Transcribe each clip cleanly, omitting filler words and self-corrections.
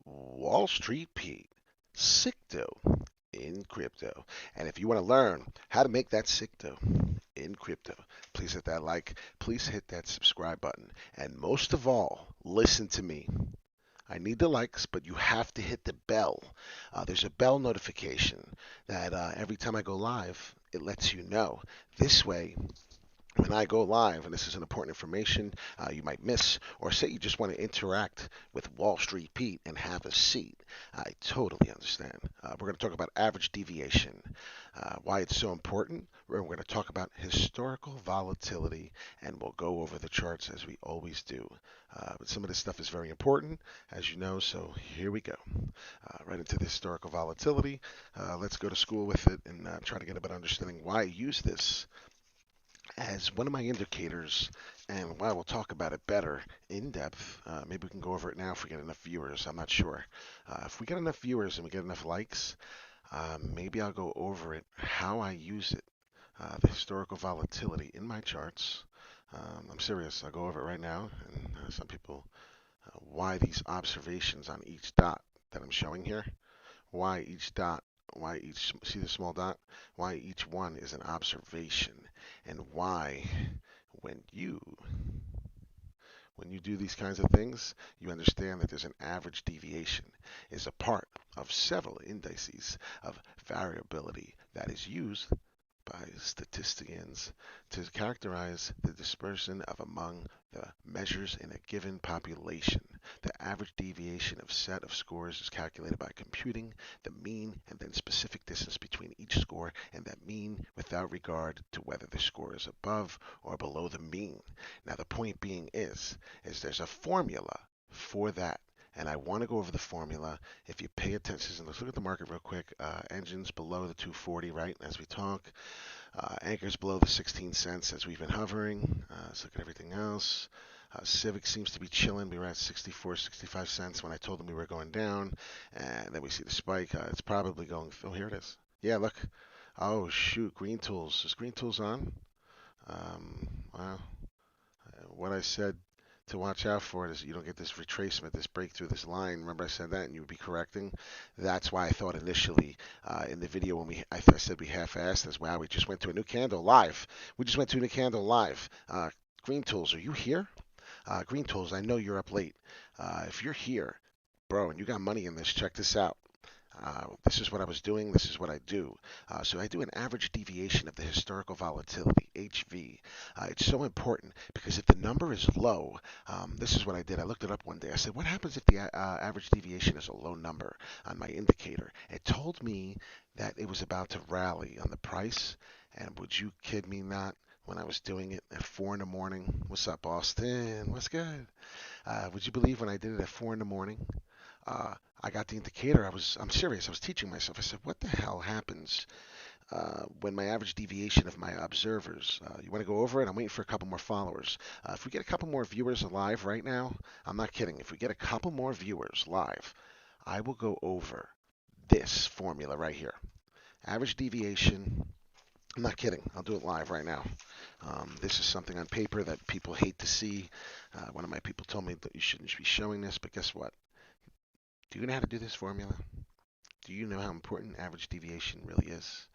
Wall Street Pete, sick dough in crypto. And if you want to learn how to make that sick dough in crypto, please hit that like, please hit that subscribe button. And most of all, listen to me. I need the likes, but you have to hit the bell. There's a bell notification that every time I go live, it lets you know. This way, when I go live, and this is an important information you might miss, or say you just want to interact with Wall Street Pete and have a seat, I totally understand. We're going to talk about average deviation, why it's so important. We're going to talk about historical volatility, and we'll go over the charts as we always do. But some of this stuff is very important, as you know, so here we go. Right into the historical volatility. Let's go to school with it and try to get a better understanding why I use this as one of my indicators, and while we'll talk about it better in depth, maybe we can go over it now if we get enough viewers. I'm not sure. If we get enough viewers and we get enough likes, maybe I'll go over it, how I use it, the historical volatility in my charts. I'm serious. I'll go over it right now, and some people, why these observations on each dot that I'm showing here, why each dot, why each, see the small dot, why each one is an observation, and why when you when you do these kinds of things, you understand that there's an average deviation is a part of several indices of variability that is used by statisticians to characterize the dispersion of among the measures in a given population. The average deviation of set of scores is calculated by computing the mean and then specific distance between each score and that mean without regard to whether the score is above or below the mean. Now the point being is there's a formula for that. And I want to go over the formula. If you pay attention, let's look at the market real quick. Engines below the 240, right, as we talk. Anchors below the 16 cents as we've been hovering. Let's look at everything else. Civic seems to be chilling. We were at 64, 65 cents when I told them we were going down. And then we see the spike. It's probably going, oh, here it is. Yeah, look. Oh, shoot. Green Tools. Is Green Tools on? Wow. What I said to watch out for it is you don't get this retracement, this breakthrough, this line. Remember I said that, and you would be correcting. That's why I thought initially in the video when I said we half-assed as wow, we just went to a new candle live. We just went to a new candle live. Green Tools, are you here? Green Tools, I know you're up late. If you're here, bro, and you got money in this, check this out. This is what I was doing. This is what I do. So I do an average deviation of the historical volatility, HV. It's so important because if the number is low, this is what I did. I looked it up one day. I said, what happens if the average deviation is a low number on my indicator? It told me that it was about to rally on the price. And would you kid me not? When I was doing it at 4 in the morning, what's up, Austin? What's good? Would you believe when I did it at 4 in the morning? I got the indicator. I'm serious. I was teaching myself. I said, what the hell happens when my average deviation of my observers? You want to go over it? I'm waiting for a couple more followers. If we get a couple more viewers live right now, I'm not kidding. If we get a couple more viewers live, I will go over this formula right here. Average deviation. I'm not kidding. I'll do it live right now. This is something on paper that people hate to see. One of my people told me that you shouldn't be showing this, but guess what? Do you know how to do this formula? Do you know how important average deviation really is?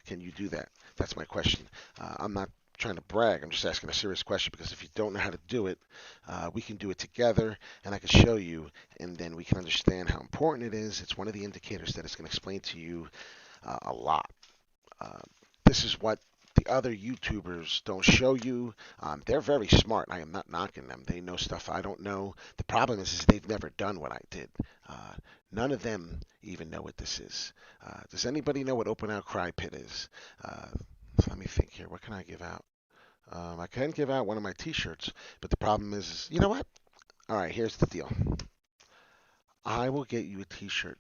Can you do that? That's my question. I'm not trying to brag. I'm just asking a serious question because if you don't know how to do it, we can do it together and I can show you and then we can understand how important it is. It's one of the indicators that is going to explain to you a lot. This is what the other YouTubers don't show you. They're very smart. I am not knocking them. They know stuff I don't know. The problem is they've never done what I did. None of them even know what this is. Does anybody know what open outcry pit is? Let me think here. What can I give out? I can give out one of my T-shirts, but the problem is, you know what? All right, here's the deal. I will get you a T-shirt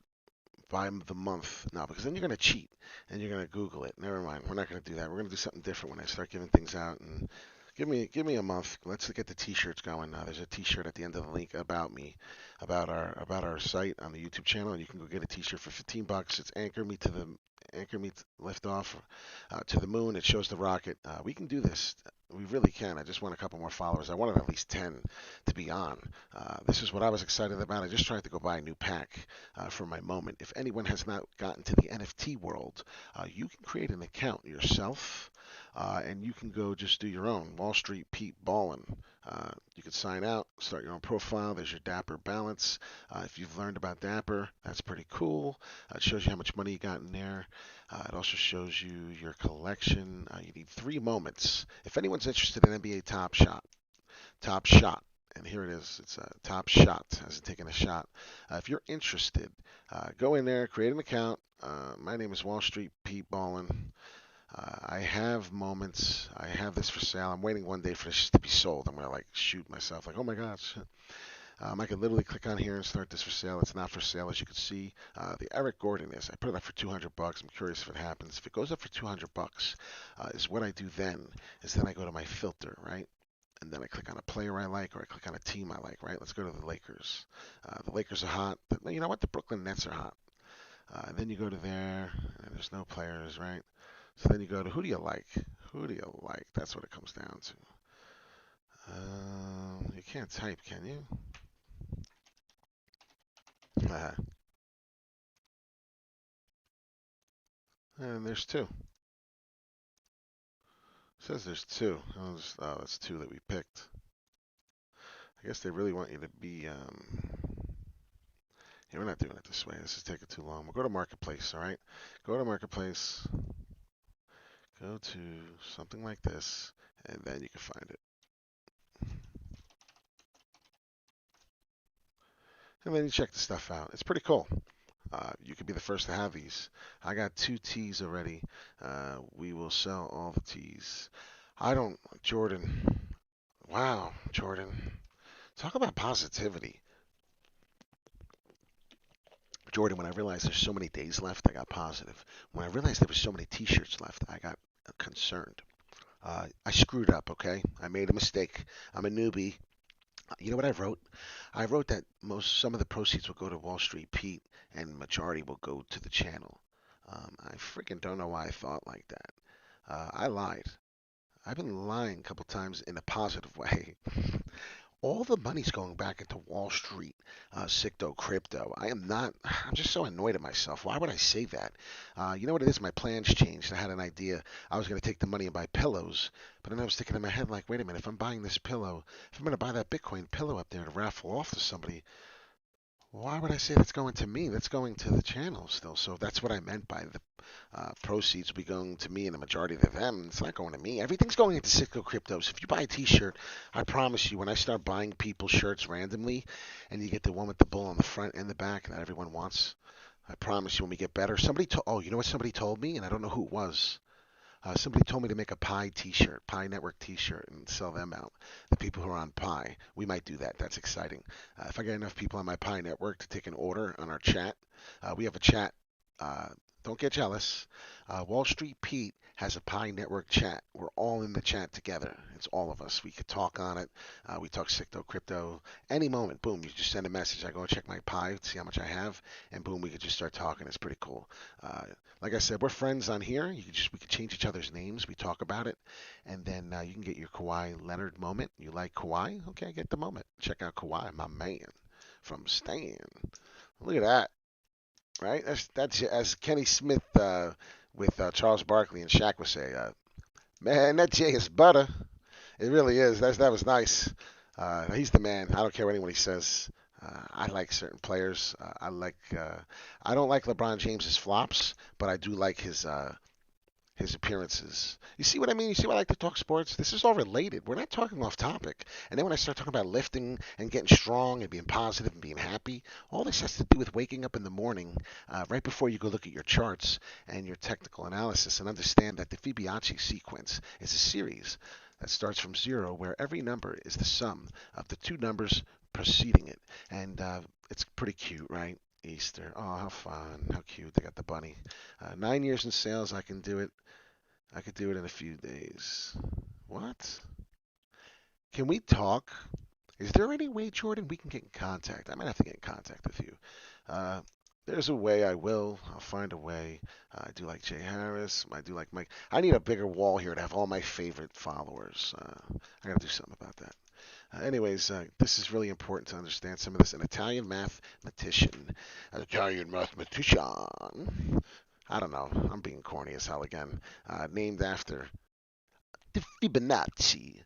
by the month now because then you're going to cheat and you're going to Google it. Never mind. We're not going to do that. We're going to do something different when I start giving things out. And give me a month. Let's get the T-shirts going. There's a T-shirt at the end of the link about me, about our site on the YouTube channel, and you can go get a T-shirt for $15. It's Anchor Me to Lift Off to the Moon. It shows the rocket. We can do this. We really can. I just want a couple more followers. I wanted at least 10 to be on. This is what I was excited about. I just tried to go buy a new pack for my moment. If anyone has not gotten to the NFT world, you can create an account yourself, and you can go just do your own Wall Street Pete Ballin. You can sign out, start your own profile. There's your Dapper balance. If you've learned about Dapper, that's pretty cool. It shows you how much money you got in there. It also shows you your collection. You need 3 moments. If anyone's interested in NBA Top Shot, and here it is. It's a Top Shot, as in taking a shot. If you're interested, go in there, create an account. My name is Wall Street Pete Ballin. I have moments. I have this for sale. I'm waiting one day for this to be sold. I'm gonna like shoot myself, like, oh my gosh. I can literally click on here and start this for sale. It's not for sale, as you can see. The Eric Gordon is. I put it up for 200 bucks. I'm curious if it happens. If it goes up for 200 bucks, is what I do then is then I go to my filter, right? And then I click on a player I like, or I click on a team I like, right? Let's go to the Lakers. The Lakers are hot, but you know what? The Brooklyn Nets are hot. And then you go to there, and there's no players, right? So then you go to who do you like? Who do you like? That's what it comes down to. You can't type, can you? And there's two. It says there's two. Oh, that's two that we picked. I guess they really want you to be. Yeah, we're not doing it this way. This is taking too long. We'll go to Marketplace, all right? Go to Marketplace. Go to something like this, and then you can find it. And then you check the stuff out. It's pretty cool. You could be the first to have these. I got 2 tees already. We will sell all the tees. I don't, Jordan. Wow, Jordan. Talk about positivity. Jordan, when I realized there's so many days left, I got positive. When I realized there was so many t-shirts left, I got concerned. I screwed up, okay? I made a mistake. I'm a newbie. You know what I wrote? I wrote that some of the proceeds will go to Wall Street Pete and majority will go to the channel. I freaking don't know why I thought like that. I lied. I've been lying a couple times in a positive way. All the money's going back into Wall Street, Sicto crypto. I'm just so annoyed at myself. Why would I say that? You know what it is? My plans changed. I had an idea. I was going to take the money and buy pillows. But then I was thinking in my head, like, wait a minute, if I'm buying this pillow, if I'm going to buy that Bitcoin pillow up there to raffle off to somebody, why would I say that's going to me? That's going to the channel still. So that's what I meant by the proceeds will be going to me and the majority to them. It's not going to me. Everything's going into Citgo Cryptos. If you buy a T-shirt, I promise you, when I start buying people shirts randomly, and you get the one with the bull on the front and the back that everyone wants, I promise you, when we get better, oh, you know what somebody told me, and I don't know who it was. Somebody told me to make a Pi T-shirt, Pi Network T-shirt, and sell them out. The people who are on Pi, we might do that. That's exciting. If I get enough people on my Pi Network to take an order on our chat, we have a chat. Uh, don't get jealous. Wall Street Pete has a Pi Network chat. We're all in the chat together. It's all of us. We could talk on it. We talk Sicto crypto. Any moment, boom, you just send a message. I go and check my Pi, see how much I have, and boom, we could just start talking. It's pretty cool. Like I said, we're friends on here. We could change each other's names. We talk about it, and then you can get your Kawhi Leonard moment. You like Kawhi? Okay, get the moment. Check out Kawhi, my man, from Stan. Look at that, right? That's as Kenny Smith with Charles Barkley and Shaq would say, man, that J is butter. It really is. That was nice. He's the man. I don't care what anyone says. I like certain players. I don't like LeBron James's flops, but I do like his appearances. You see what I mean? You see why I like to talk sports? This is all related. We're not talking off topic. And then when I start talking about lifting and getting strong and being positive and being happy, all this has to do with waking up in the morning right before you go look at your charts and your technical analysis and understand that the Fibonacci sequence is a series that starts from zero where every number is the sum of the two numbers preceding it. And it's pretty cute, right? Easter. Oh, how fun. How cute. They got the bunny. 9 years in sales. I can do it. I could do it in a few days. What? Can we talk? Is there any way, Jordan, we can get in contact? I might have to get in contact with you. there's a way. I'll find a way. I do like Jay Harris. I do like Mike. I need a bigger wall here to have all my favorite followers. I gotta do something about that. Anyways, this is really important to understand some of this. An Italian mathematician. An Italian mathematician. I don't know. I'm being corny as hell again. Named after the Fibonacci.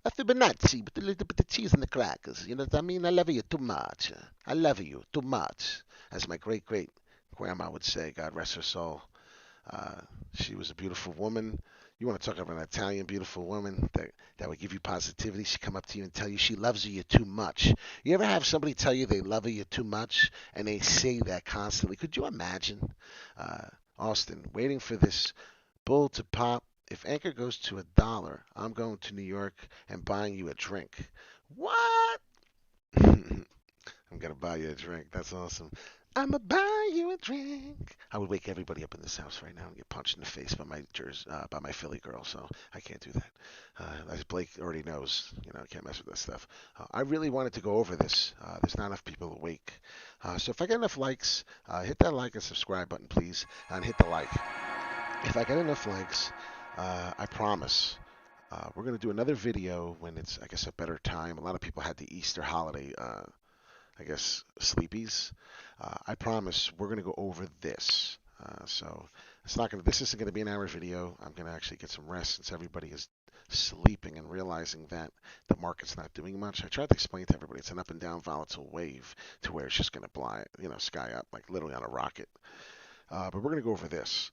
A Fibonacci with a little bit of cheese and the crackers. You know what I mean? I love you too much. I love you too much. As my great great grandma would say, God rest her soul. Uh, she was a beautiful woman. You want to talk about an Italian beautiful woman that would give you positivity? She come up to you and tell you she loves you too much. You ever have somebody tell you they love you too much and they say that constantly? Could you imagine? Austin, waiting for this bull to pop. If Anchor goes to $1, I'm going to New York and buying you a drink. What? I'm gonna buy you a drink. That's awesome. I'ma buy you a drink. I would wake everybody up in this house right now and get punched in the face by by my Philly girl. So I can't do that. As Blake already knows, I can't mess with that stuff. I really wanted to go over this. There's not enough people awake. So if I get enough likes, hit that like and subscribe button, please, and hit the like. If I get enough likes, I promise. We're going to do another video when it's, I guess, a better time. A lot of people had the Easter holiday, I guess, sleepies. I promise we're going to go over this. So this isn't going to be an hour video. I'm going to actually get some rest since everybody is sleeping and realizing that the market's not doing much. I tried to explain to everybody it's an up and down volatile wave to where it's just going to fly, sky up, like literally on a rocket. But we're going to go over this.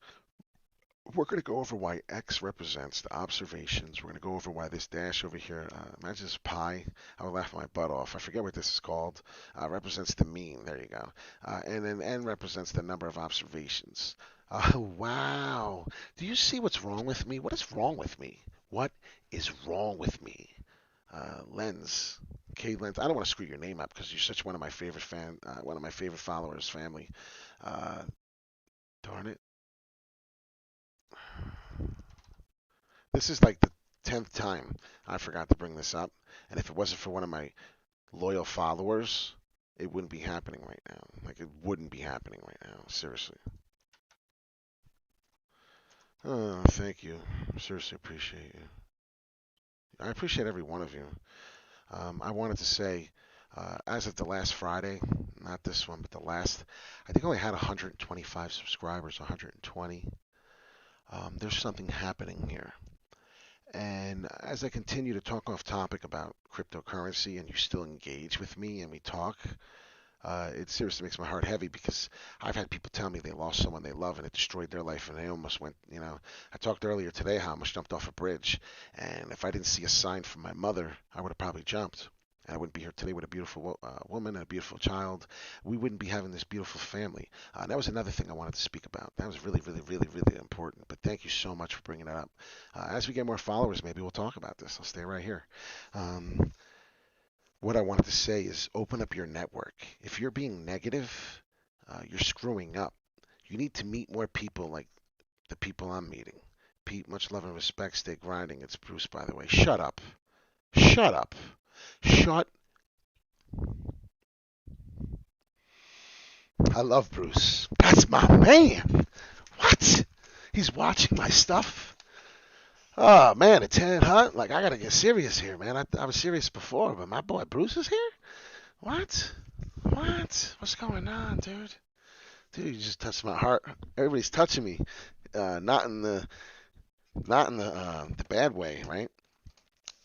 We're going to go over why X represents the observations. We're going to go over why this dash over here, imagine this pi. I would laugh my butt off. I forget what this is called. Represents the mean. There you go. And then N represents the number of observations. Wow. Do you see what's wrong with me? What is wrong with me? What is wrong with me? Lens. K Lens. I don't want to screw your name up because you're such one of my favorite one of my favorite followers, family. Darn it. This is like the 10th time I forgot to bring this up. And if it wasn't for one of my loyal followers, it wouldn't be happening right now. Like, it wouldn't be happening right now. Seriously. Oh, thank you. Seriously appreciate you. I appreciate every one of you. I wanted to say, as of the last Friday, not this one, but the last, I think I only had 125 subscribers, 120. There's something happening here. And as I continue to talk off topic about cryptocurrency and you still engage with me and we talk, it seriously makes my heart heavy because I've had people tell me they lost someone they love and it destroyed their life and they almost went, I talked earlier today how I almost jumped off a bridge. And if I didn't see a sign from my mother, I would have probably jumped. And I wouldn't be here today with a beautiful woman and a beautiful child. We wouldn't be having this beautiful family. That was another thing I wanted to speak about. That was really, really, really, really important. But thank you so much for bringing it up. As we get more followers, maybe we'll talk about this. I'll stay right here. What I wanted to say is open up your network. If you're being negative, you're screwing up. You need to meet more people like the people I'm meeting. Pete, much love and respect. Stay grinding. It's Bruce, by the way. Shut up. Shut up. Shut. I love Bruce. That's my man. What? He's watching my stuff? Oh, man, it's Ted Hunt. Like, I got to get serious here, man. I was serious before, but my boy Bruce is here? What? What? What's going on, dude? Dude, you just touched my heart. Everybody's touching me. Not in the bad way, right?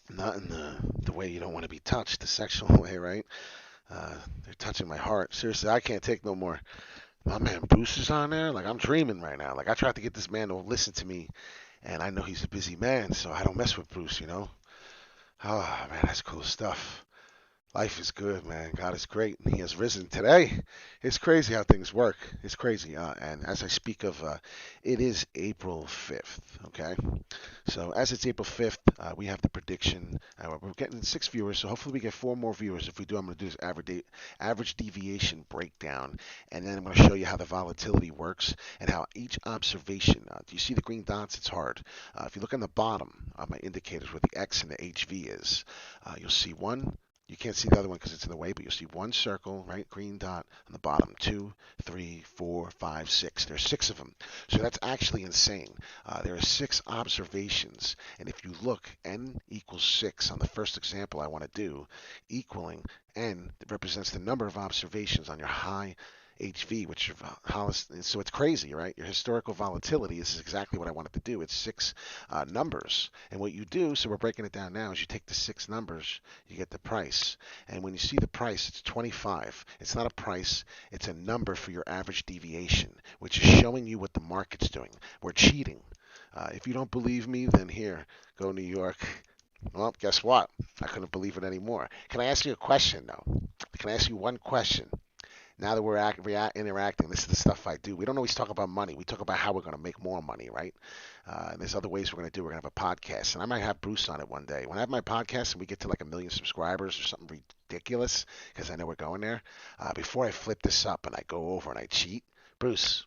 Not in the way you don't want to be touched, the sexual way, right? They're touching my heart. Seriously, I can't take no more. My man Bruce is on there. Like, I'm dreaming right now. Like, I tried to get this man to listen to me, and I know he's a busy man, so I don't mess with Bruce, Oh, man, that's cool stuff. Life is good, man. God is great, and He has risen today. It's crazy how things work. It's crazy. And as I speak of, it is April 5th, okay? So as it's April 5th, we have the prediction. We're getting 6 viewers, so hopefully we get 4 more viewers. If we do, I'm going to do this average deviation breakdown, and then I'm going to show you how the volatility works and how each observation, do you see the green dots? It's hard. If you look on the bottom, my indicators where the X and the HV is, you'll see 1, You can't see the other one because it's in the way, but you'll see one circle, right? Green dot on the bottom. 2, 3, 4, 5, 6. There's 6 of them. So that's actually insane. There are 6 observations. And if you look, n equals 6 on the first example I want to do, equaling n represents the number of observations on your high HV, which so it's crazy, right? Your historical volatility. This is exactly what I wanted to do. It's 6 numbers, and what you do. So we're breaking it down now. Is you take the 6 numbers, you get the price, and when you see the price, it's 25. It's not a price; it's a number for your average deviation, which is showing you what the market's doing. We're cheating. If you don't believe me, then here, go New York. Well, guess what? I couldn't believe it anymore. Can I ask you a question, though? Can I ask you one question? Now that we're interacting, this is the stuff I do. We don't always talk about money. We talk about how we're going to make more money, right? And there's other ways we're going to do. We're going to have a podcast, and I might have Bruce on it one day. When I have my podcast and we get to like 1 million subscribers or something ridiculous, because I know we're going there, before I flip this up and I go over and I cheat, Bruce,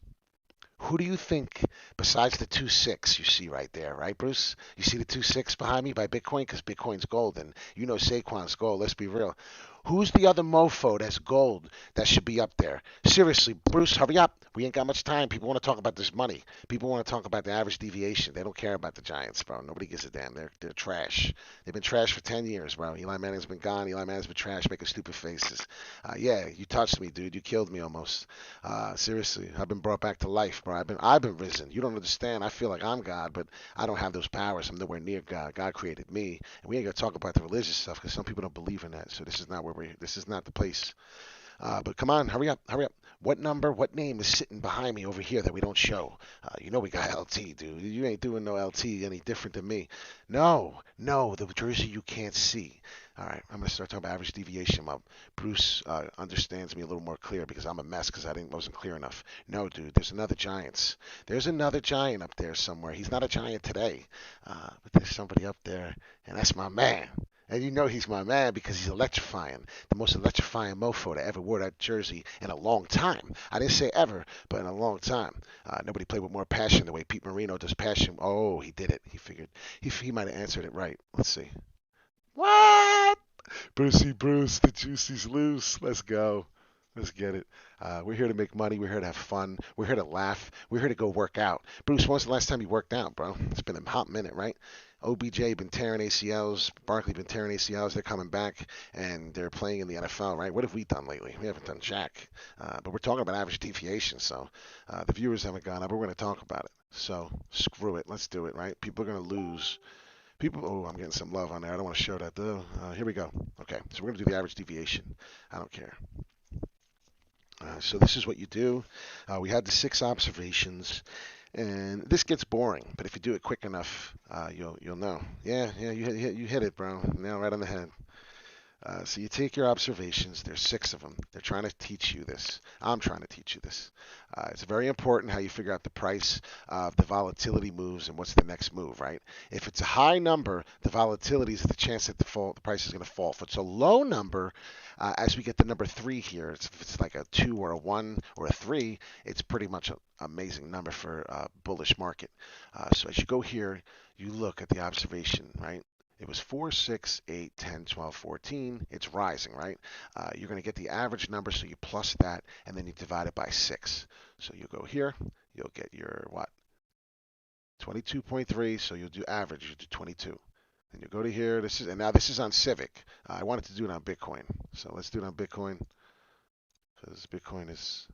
who do you think, besides the 2.6 you see right there, right, Bruce? You see the 2.6 behind me by Bitcoin? Because Bitcoin's gold, and you know Saquon's gold. Let's be real. Who's the other mofo that's gold that should be up there? Seriously, Bruce, hurry up. We ain't got much time. People want to talk about this money. People want to talk about the average deviation. They don't care about the Giants, bro. Nobody gives a damn. They're trash. They've been trash for 10 years, bro. Eli Manning's been gone. Eli Manning's been trash, making stupid faces. Yeah, you touched me, dude. You killed me almost. Seriously, I've been brought back to life, bro. I've been risen. You don't understand. I feel like I'm God, but I don't have those powers. I'm nowhere near God. God created me, and we ain't gonna talk about the religious stuff because some people don't believe in that. So this is not where this is not the place. But come on, hurry up, hurry up. What number, what name is sitting behind me over here that we don't show? You know we got LT, dude. You ain't doing no LT any different than me. No, the jersey you can't see. All right, I'm gonna start talking about average deviation. Bruce understands me a little more clear because I'm a mess because wasn't clear enough. No, dude, there's another Giants. There's another giant up there somewhere. He's not a giant today, but there's somebody up there, and that's my man. And you know he's my man because he's electrifying. The most electrifying mofo that ever wore that jersey in a long time. I didn't say ever, but in a long time. Nobody played with more passion the way Pete Marino does passion. Oh, he did it. He figured. He might have answered it right. Let's see. What? Brucey Bruce, the juicy's loose. Let's go. Let's get it. We're here to make money. We're here to have fun. We're here to laugh. We're here to go work out. Bruce, when was the last time you worked out, bro? It's been a hot minute, right? OBJ been tearing ACLs. Barkley been tearing ACLs. They're coming back, and they're playing in the NFL, right? What have we done lately? We haven't done jack. But we're talking about average deviation, so the viewers haven't gone up. We're going to talk about it. So screw it. Let's do it, right? People are going to lose. Oh, I'm getting some love on there. I don't want to show that, though. Here we go. Okay, so we're going to do the average deviation. I don't care. So this is what you do. We had the 6 observations, and this gets boring. But if you do it quick enough, you'll know. Yeah, you hit it, bro. Now right on the head. So you take your observations. There's 6 of them. They're trying to teach you this. I'm trying to teach you this. It's very important how you figure out the price of the volatility moves and what's the next move, right? If it's a high number, the volatility is the chance that the price is going to fall. If it's a low number, as we get the number 3 here, if it's like a 2 or a 1 or a 3, it's pretty much an amazing number for a bullish market. So as you go here, you look at the observation, right? It was 4, 6, 8, 10, 12, 14. It's rising, right? You're going to get the average number, so you plus that, and then you divide it by 6. So you go here, you'll get your, what? 22.3, so you'll do average, you do 22. And you go to here, now this is on Civic. I wanted to do it on Bitcoin. So let's do it on Bitcoin, because Bitcoin is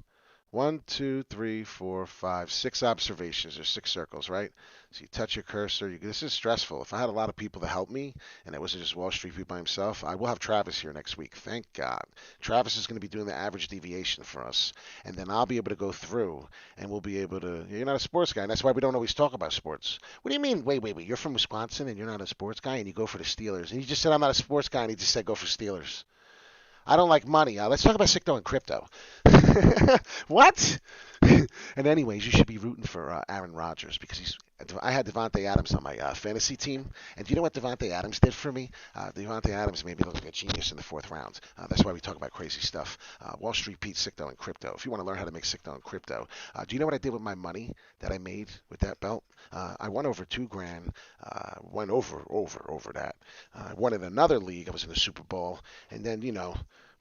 1, 2, 3, 4, 5, 6 observations. There's 6 circles, right? So you touch your cursor. This is stressful. If I had a lot of people to help me, and it wasn't just Wall Street by himself, I will have Travis here next week. Thank God. Travis is going to be doing the average deviation for us, and then I'll be able to go through, and we'll be able to. You're not a sports guy, and that's why we don't always talk about sports. What do you mean? Wait. You're from Wisconsin, and you're not a sports guy, and you go for the Steelers, and you just said I'm not a sports guy, and he just said go for Steelers. I don't like money. Let's talk about Sicto and crypto. What? And anyways, you should be rooting for Aaron Rodgers because he's. I had Devontae Adams on my fantasy team, and do you know what Devontae Adams did for me? Devontae Adams made me look like a genius in the fourth round. That's why we talk about crazy stuff. Wall Street Pete, Sicto, and crypto. If you want to learn how to make Sicto and crypto, do you know what I did with my money that I made with that belt? I won over 2 grand. Went over that. I won in another league. I was in the Super Bowl, and then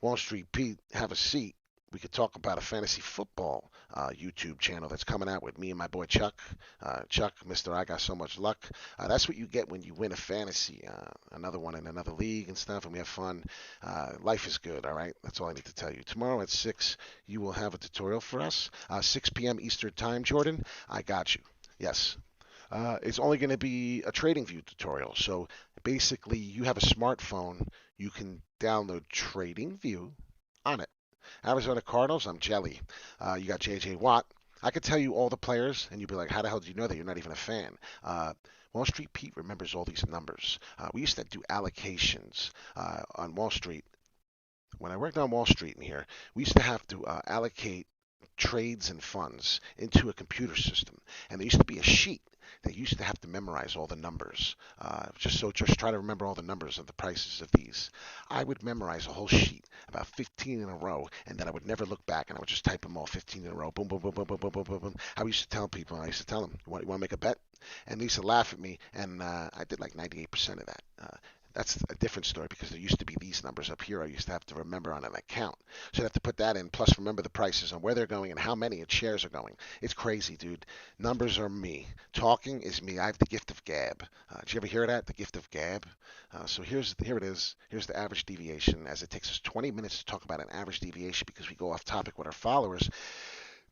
Wall Street Pete, have a seat. We could talk about a fantasy football YouTube channel that's coming out with me and my boy Chuck. Chuck, Mr. I Got So Much Luck. That's what you get when you win a fantasy. Another one in another league and stuff, and we have fun. Life is good, all right? That's all I need to tell you. Tomorrow at 6, you will have a tutorial for us. 6 p.m. Eastern Time, Jordan. I got you. Yes. It's only going to be a TradingView tutorial. So basically, you have a smartphone. You can download TradingView on it. Arizona Cardinals, I'm jelly. You got J.J. Watt. I could tell you all the players, and you'd be like, how the hell do you know that? You're not even a fan. Wall Street Pete remembers all these numbers. We used to do allocations on Wall Street. When I worked on Wall Street in here, we used to have to allocate trades and funds into a computer system. And there used to be a sheet that used to have to memorize all the numbers. Just try to remember all the numbers of the prices of these. I would memorize a whole sheet, about 15 in a row, and then I would never look back, and I would just type them all 15 in a row. Boom, boom, boom, boom, boom, boom, boom, boom, boom. I used to tell people, you want to make a bet? And they used to laugh at me, and I did like 98% of that. That's a different story because there used to be these numbers up here I used to have to remember on an account. So I'd have to put that in, plus remember the prices and where they're going and how many shares are going. It's crazy, dude. Numbers are me. Talking is me. I have the gift of gab. Did you ever hear that? The gift of gab? So here it is. Here's the average deviation, as it takes us 20 minutes to talk about an average deviation because we go off topic with our followers.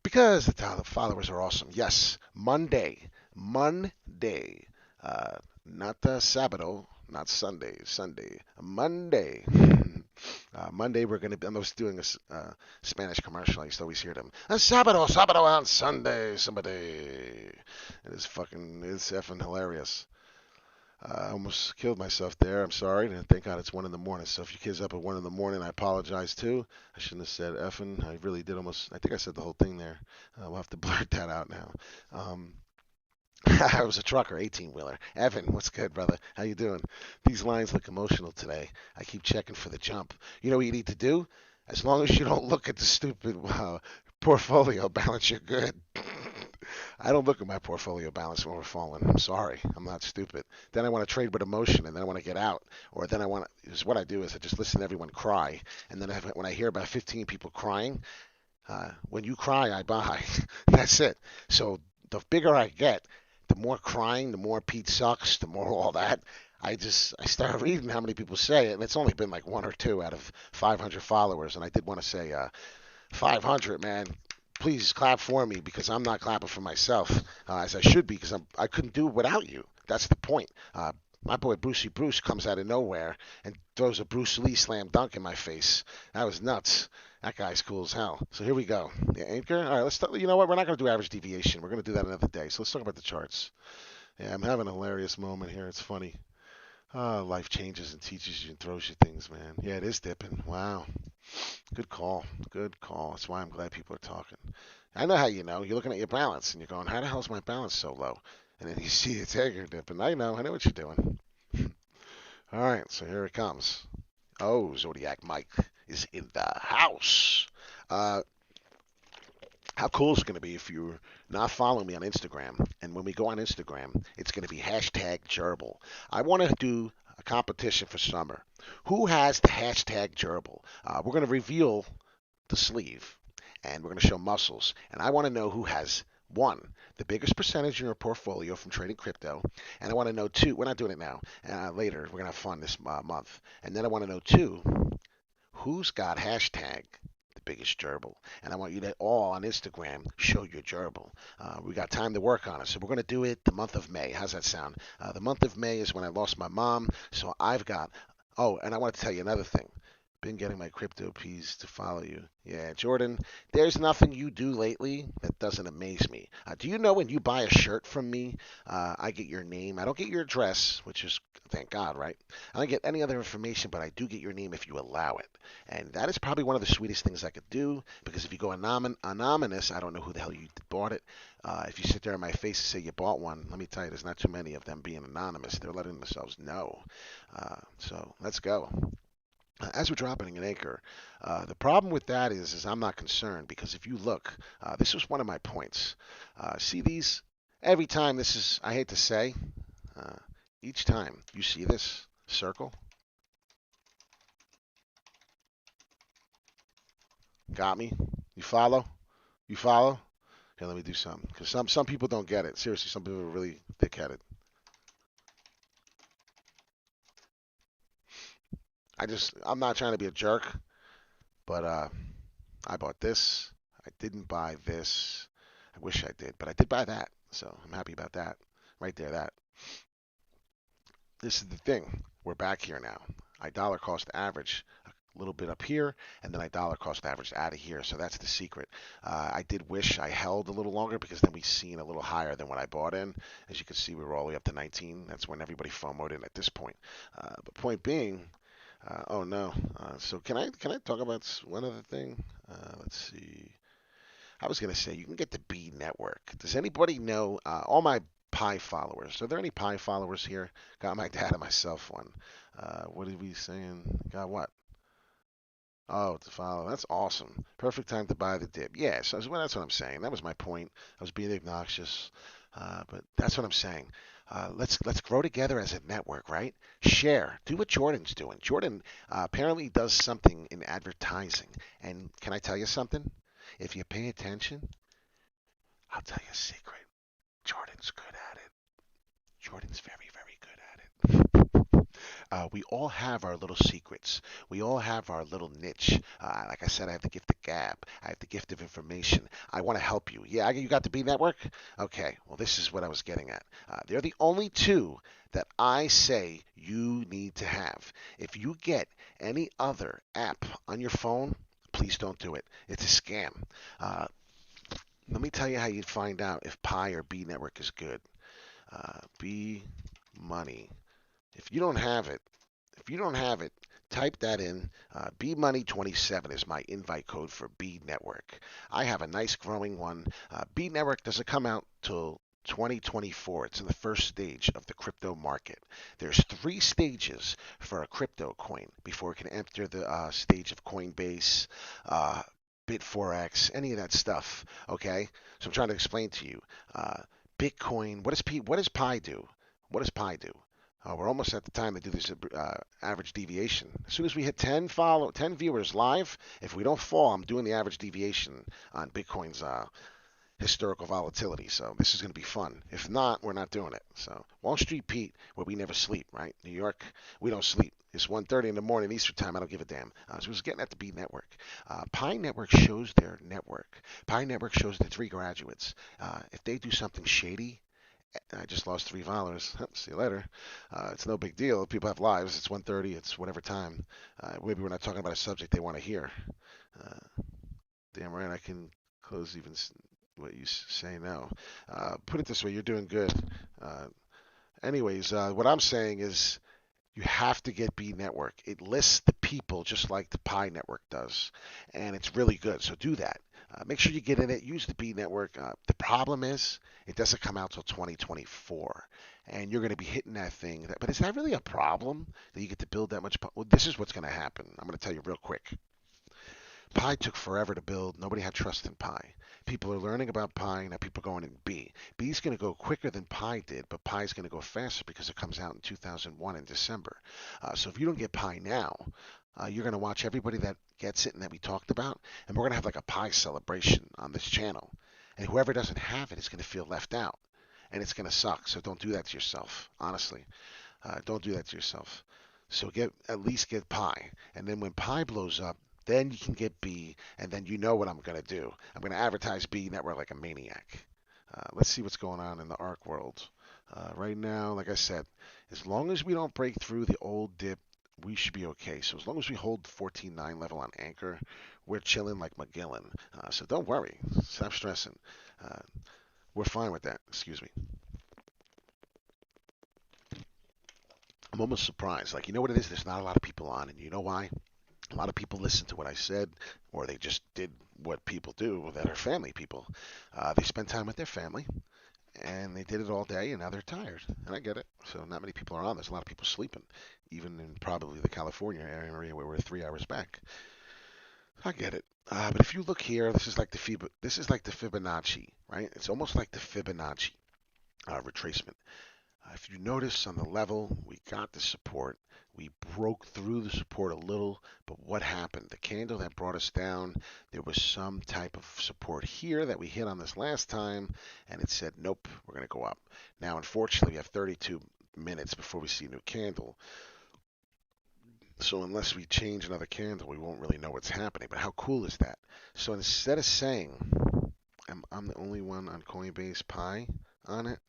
Because the followers are awesome. Yes, Monday. Not Sabado. Not Sunday. Monday. Monday we're going to be, I'm always doing a Spanish commercial. I used to always hear them. Sábado on Sunday, somebody. It's effing hilarious. I almost killed myself there. I'm sorry. And thank God it's 1 in the morning. So if your kid's up at 1 in the morning, I apologize too. I shouldn't have said effing. I really did I think I said the whole thing there. We'll have to blurt that out now. I was a trucker, 18-wheeler. Evan, what's good, brother? How you doing? These lines look emotional today. I keep checking for the jump. You know what you need to do? As long as you don't look at the stupid portfolio balance, you're good. I don't look at my portfolio balance when we're falling. I'm sorry. I'm not stupid. Then I want to trade with emotion, and then I want to get out. Or then what I do is I just listen to everyone cry. And then when I hear about 15 people crying, when you cry, I buy. That's it. So the bigger I get, the more crying, the more Pete sucks, the more all that. I started reading how many people say it, and it's only been like 1 or 2 out of 500 followers. And I did want to say 500, man. Please clap for me because I'm not clapping for myself as I should be because I couldn't do it without you. That's the point. My boy Brucey Bruce comes out of nowhere and throws a Bruce Lee slam dunk in my face. That was nuts. That guy's cool as hell. So here we go. The anchor. All right, let's start. You know what? We're not going to do average deviation. We're going to do that another day. So let's talk about the charts. Yeah, I'm having a hilarious moment here. It's funny. Life changes and teaches you and throws you things, man. Yeah, it is dipping. Wow. Good call. Good call. That's why I'm glad people are talking. I know how you know. You're looking at your balance and you're going, how the hell is my balance so low? And then you see the tiger dipping. I know what you're doing. All right, so here it comes. Oh, Zodiac Mike is in the house. How cool is it going to be if you're not following me on Instagram? And when we go on Instagram, it's going to be hashtag gerbil. I want to do a competition for summer. Who has the hashtag gerbil? We're going to reveal the sleeve, and we're going to show muscles. And I want to know who has, 1, the biggest percentage in your portfolio from trading crypto. And I want to know 2, we're not doing it now. Later, we're going to have fun this month. And then I want to know 2, who's got hashtag the biggest gerbil? And I want you to all on Instagram show your gerbil. We got time to work on it. So we're going to do it the month of May. How's that sound? The month of May is when I lost my mom. So I've got, and I want to tell you another thing. Been getting my crypto P's to follow you. Yeah, Jordan, there's nothing you do lately that doesn't amaze me. Do you know when you buy a shirt from me, I get your name. I don't get your address, which is, thank God, right? I don't get any other information, but I do get your name if you allow it. And that is probably one of the sweetest things I could do, because if you go anonymous, I don't know who the hell you bought it. If you sit there in my face and say you bought one, let me tell you, there's not too many of them being anonymous. They're letting themselves know. So let's go. As we're dropping an anchor, the problem with that is I'm not concerned, because if you look, this was one of my points. See these? Every time this is, I hate to say, uh, each time you see this circle, got me? You follow? You follow? Here, let me do something, because some people don't get it. Seriously, some people are really thick-headed. I'm not trying to be a jerk, but I bought this. I didn't buy this. I wish I did, but I did buy that. So I'm happy about that. Right there, that. This is the thing. We're back here now. I dollar cost average a little bit up here, and then I dollar cost average out of here. So that's the secret. I did wish I held a little longer, because then we seen a little higher than what I bought in. As you can see, we were all the way up to 19. That's when everybody FOMO'd in at this point. But point being, oh no. So can I talk about one other thing? Let's see. I was gonna say you can get the B network. Does anybody know all my Pi followers? Are there any Pi followers here? Got my dad and myself one. What did we saying? Got what? Oh, to follow. That's awesome. Perfect time to buy the dip. Yeah, so that's what I'm saying. That was my point. I was being obnoxious, but that's what I'm saying. Let's grow together as a network, right? Share. Do what Jordan's doing. Jordan apparently does something in advertising. And can I tell you something? If you pay attention, I'll tell you a secret. Jordan's good at it. Jordan's very, very good at it. We all have our little secrets. We all have our little niche. Like I said, I have the gift of gab. I have the gift of information. I want to help you. Yeah, you got the B network? Okay, well, this is what I was getting at. They're the only two that I say you need to have. If you get any other app on your phone, please don't do it. It's a scam. Uh, Let me tell you how you'd find out if Pi or B network is good. B money. If you don't have it, if you don't have it, type that in. B Money 27 is my invite code for B Network. I have a nice growing one. B Network doesn't come out till 2024. It's in the first stage of the crypto market. There's 3 stages for a crypto coin before it can enter the stage of Coinbase, Bit4x, any of that stuff. Okay, so I'm trying to explain to you. Bitcoin. What does Pi do? What does Pi do? We're almost at the time to do this average deviation. As soon as we hit 10 viewers live, if we don't fall, I'm doing the average deviation on Bitcoin's historical volatility. So this is going to be fun. If not, we're not doing it. So Wall Street Pete, where we never sleep, right? New York, we don't sleep. It's 1:30 in the morning Eastern time. I don't give a damn. So we're getting at the B network. Pi Network shows their network. Pi Network shows the 3 graduates. If they do something shady, I just lost $3. See you later. It's no big deal. People have lives. It's 1:30. It's whatever time. Maybe we're not talking about a subject they want to hear. Damn right, I can close even what you say now. Put it this way, you're doing good. Anyways, what I'm saying is you have to get B Network. It lists the people just like the Pi Network does, and it's really good. So do that. Make sure you get in it. Use the B Network. The problem is it doesn't come out till 2024, and you're going to be hitting that thing. But is that really a problem that you get to build that much? Well, this is what's going to happen. I'm going to tell you real quick. Pi took forever to build. Nobody had trust in Pi. People are learning about Pi. Now people are going in B. B is going to go quicker than Pi did, but Pi is going to go faster because it comes out in 2001 in December. So if you don't get Pi now, you're going to watch everybody that gets it and that we talked about, and we're going to have like a Pi celebration on this channel. And whoever doesn't have it is going to feel left out, and it's going to suck. So don't do that to yourself. Honestly, don't do that to yourself. So at least get Pi, and then when Pi blows up, then you can get B, and then you know what I'm going to do. I'm going to advertise B Network like a maniac. Let's see what's going on in the ARC world. Right now, like I said, as long as we don't break through the old dip we should be okay. So as long as we hold the 14.9 level on Anchor, we're chilling like Magellan. So don't worry. Stop stressing. Uh, we're fine with that. Excuse me. I'm almost surprised. Like, you know what it is? There's not a lot of people on, and you know why? A lot of people listen to what I said, or they just did what people do that are family people. They spend time with their family, and they did it all day, and now they're tired. And I get it. So not many people are on. There's a lot of people sleeping, even in probably the California area where we're 3 hours back. I get it. But if you look here, this is like the Fibonacci, right? It's almost like the Fibonacci retracement. If you notice on the level, we got the support. We broke through the support a little, but what happened? The candle that brought us down, there was some type of support here that we hit on this last time, and it said, nope, we're going to go up. Now, unfortunately, we have 32 minutes before we see a new candle. So unless we change another candle, we won't really know what's happening. But how cool is that? So instead of saying, I'm the only one on Coinbase Pi on it,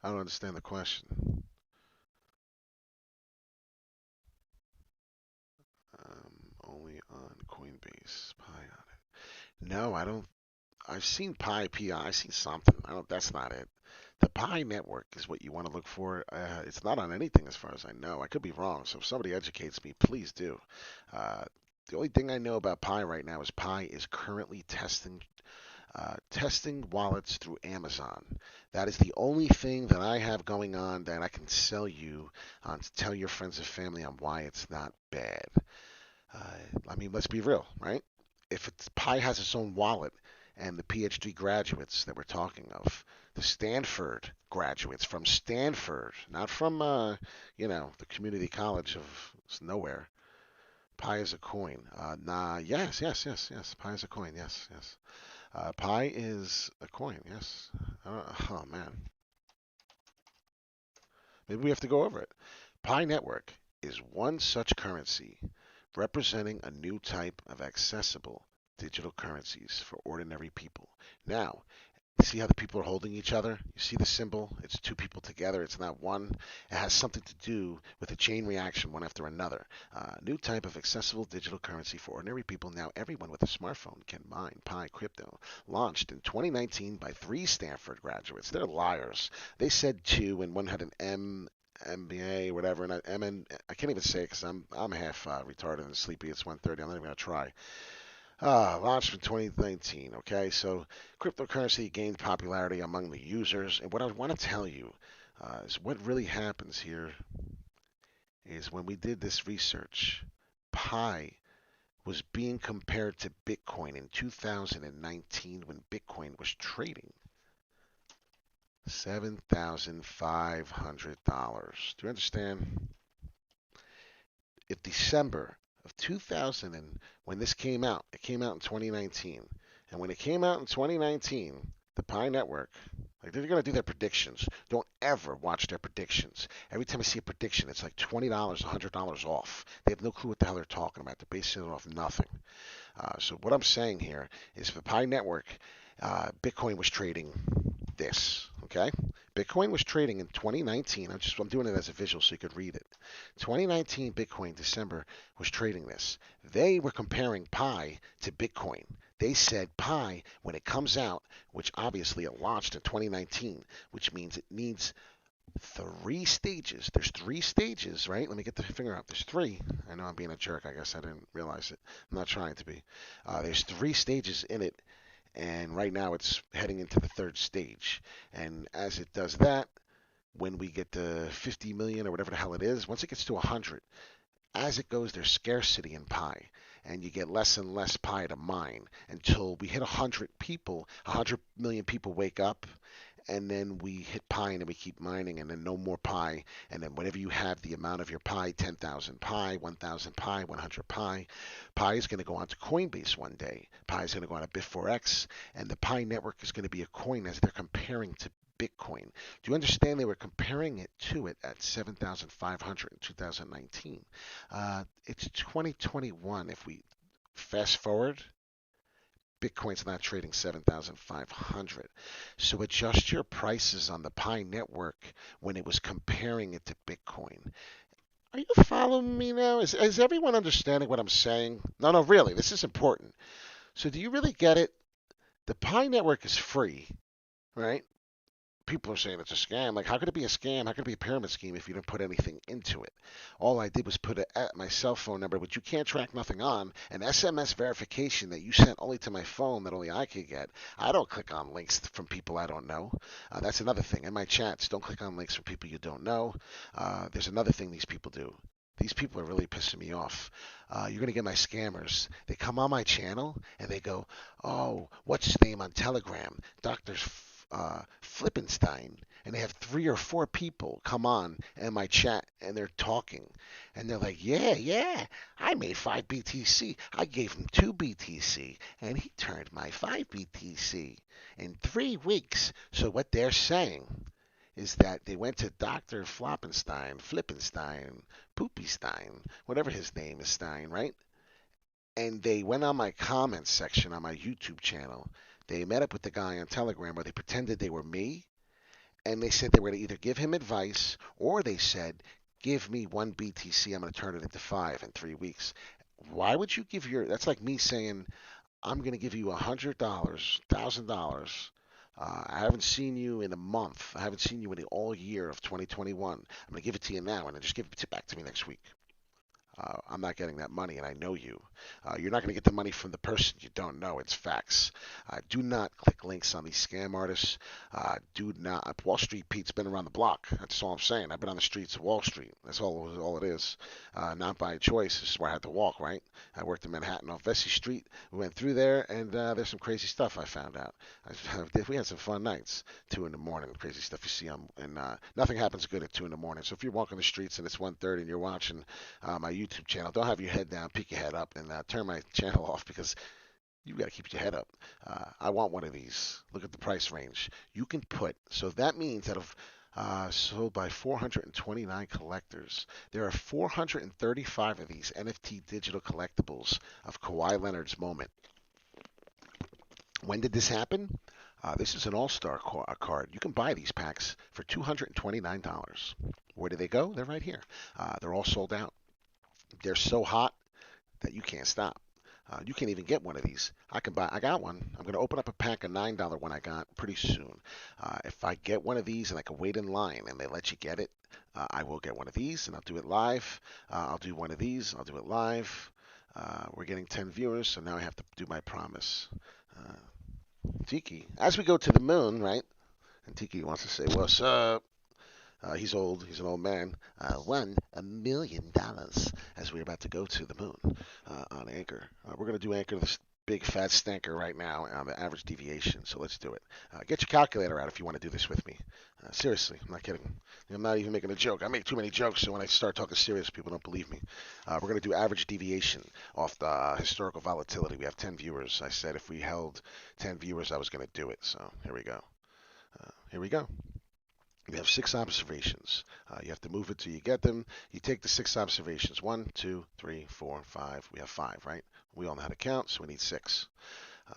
I don't understand the question. Only on Coinbase Pi on it. No, I don't. I've seen Pi PI. I've seen something. I don't. That's not it. The Pi network is what you want to look for. It's not on anything as far as I know. I could be wrong. So if somebody educates me, please do. Uh, the only thing I know about Pi right now is Pi is currently testing wallets through Amazon. That is the only thing that I have going on that I can sell you on to tell your friends and family on why it's not bad. I mean, let's be real, right? If Pi has its own wallet and the PhD graduates that we're talking of, the Stanford graduates from Stanford, not from, the community college of nowhere. Pi is a coin. Yes, yes, yes, yes. Pi is a coin. Yes, yes. Pi is a coin. Yes. Oh man, maybe we have to go over it. Pi Network is one such currency representing a new type of accessible digital currencies for ordinary people. Now, you see how the people are holding each other? You see the symbol? It's two people together. It's not one. It has something to do with a chain reaction, one after another. New type of accessible digital currency for ordinary people. Now everyone with a smartphone can mine Pi crypto. Launched in 2019 by 3 Stanford graduates. They're liars. They said two, and one had an MBA, whatever, and I can't even say it because I'm half retarded and sleepy. It's 1:30. I'm not even gonna try. Launched in 2019. Okay, so cryptocurrency gained popularity among the users, and what I want to tell you is what really happens here is when we did this research, Pi was being compared to Bitcoin in 2019 when Bitcoin was trading $7,500. Do you understand? If December of 2000 and when this came out, it came out in 2019. And when it came out in 2019, the Pi Network, like they're going to do their predictions. Don't ever watch their predictions. Every time I see a prediction, it's like $20, $100 off. They have no clue what the hell they're talking about. They're basing it off nothing. So what I'm saying here is for the Pi Network, Bitcoin was trading this, okay? Bitcoin was trading in 2019. I'm doing it as a visual so you could read it. 2019 Bitcoin December was trading this. They were comparing Pi to Bitcoin. They said Pi, when it comes out, which obviously it launched in 2019, which means it needs 3 stages. There's 3 stages, right? Let me get the finger up. There's three. I know I'm being a jerk. I guess I didn't realize it. I'm not trying to be. There's 3 stages in it, and right now it's heading into the third stage. And as it does that, when we get to 50 million or whatever the hell it is, once it gets to 100, as it goes, there's scarcity in Pi, and you get less and less Pi to mine until we hit 100 people, 100 million people wake up, and then we hit Pi and then we keep mining, and then no more Pi, and then whenever you have the amount of your Pi, 10,000 Pi, 1,000 Pi, 100 Pi, Pi is going to go onto Coinbase one day. Pi is going to go on to Bit4X, and the Pi network is going to be a coin as they're comparing to Bitcoin. Do you understand they were comparing it to it at 7,500 in 2019? It's 2021. If we fast forward, Bitcoin's not trading 7,500. So adjust your prices on the Pi network when it was comparing it to Bitcoin. Are you following me now? Is everyone understanding what I'm saying? No, no, really, this is important. So do you really get it? The Pi network is free, right? People are saying it's a scam. Like, how could it be a scam? How could it be a pyramid scheme if you didn't put anything into it? All I did was put my cell phone number, which you can't track nothing on, an SMS verification that you sent only to my phone that only I could get. I don't click on links from people I don't know. That's another thing. In my chats, don't click on links from people you don't know. There's another thing these people do. These people are really pissing me off. You're going to get my scammers. They come on my channel and they go, oh, what's his name on Telegram? Dr. Flippenstein. And they have 3 or 4 people come on in my chat and they're talking. And they're like, yeah, I made 5 BTC. I gave him 2 BTC and he turned my 5 BTC in 3 weeks. So what they're saying is that they went to Dr. Flippenstein, Poopystein, whatever his name is, Stein, right? And they went on my comments section on my YouTube channel. They met up with the guy on Telegram where they pretended they were me, and they said they were going to either give him advice or they said, give me 1 BTC, I'm going to turn it into 5 in 3 weeks. Why would you give that's like me saying, I'm going to give you $100, $1,000. I haven't seen you in a month. I haven't seen you in the all year of 2021. I'm going to give it to you now and then just give it back to me next week. I'm not getting that money, and I know you. You're not going to get the money from the person you don't know. It's facts. Do not click links on these scam artists. Do not. Wall Street Pete's been around the block. That's all I'm saying. I've been on the streets of Wall Street. That's all it is. Not by choice. This is where I had to walk, right? I worked in Manhattan off Vesey Street. We went through there, and there's some crazy stuff I found out. We had some fun nights. 2 in the morning, crazy stuff you see on, and nothing happens good at 2 in the morning. So if you're walking the streets and it's 1:30 and you're watching my YouTube channel, don't have your head down, peek your head up, and turn my channel off because you got to keep your head up. I want one of these. Look at the price range. You can put, so that means that of sold by 429 collectors. There are 435 of these NFT digital collectibles of Kawhi Leonard's moment. When did this happen? This is an all-star card. You can buy these packs for $229. Where do they go? They're right here. They're all sold out. They're so hot that you can't stop. You can't even get one of these. I got one. I'm going to open up a pack of $9 one I got pretty soon. If I get one of these and I can wait in line and they let you get it, I will get one of these and I'll do it live. I'll do one of these. I'll do it live. We're getting 10 viewers, so now I have to do my promise. Tiki, as we go to the moon, right? And Tiki wants to say, what's up? He's old. He's an old man. Won $1 million as we're about to go to the moon on Anchor. We're going to do Anchor, this big fat stinker right now on the average deviation. So let's do it. Get your calculator out if you want to do this with me. Seriously, I'm not kidding. I'm not even making a joke. I make too many jokes, so when I start talking serious, people don't believe me. We're going to do average deviation off the historical volatility. We have 10 viewers. I said if we held 10 viewers, I was going to do it. So here we go. Here we go. You have 6 observations. You have to move it till you get them. You take the 6 observations. 1, 2, 3, 4, 5. We have 5, right? We all know how to count, so we need 6.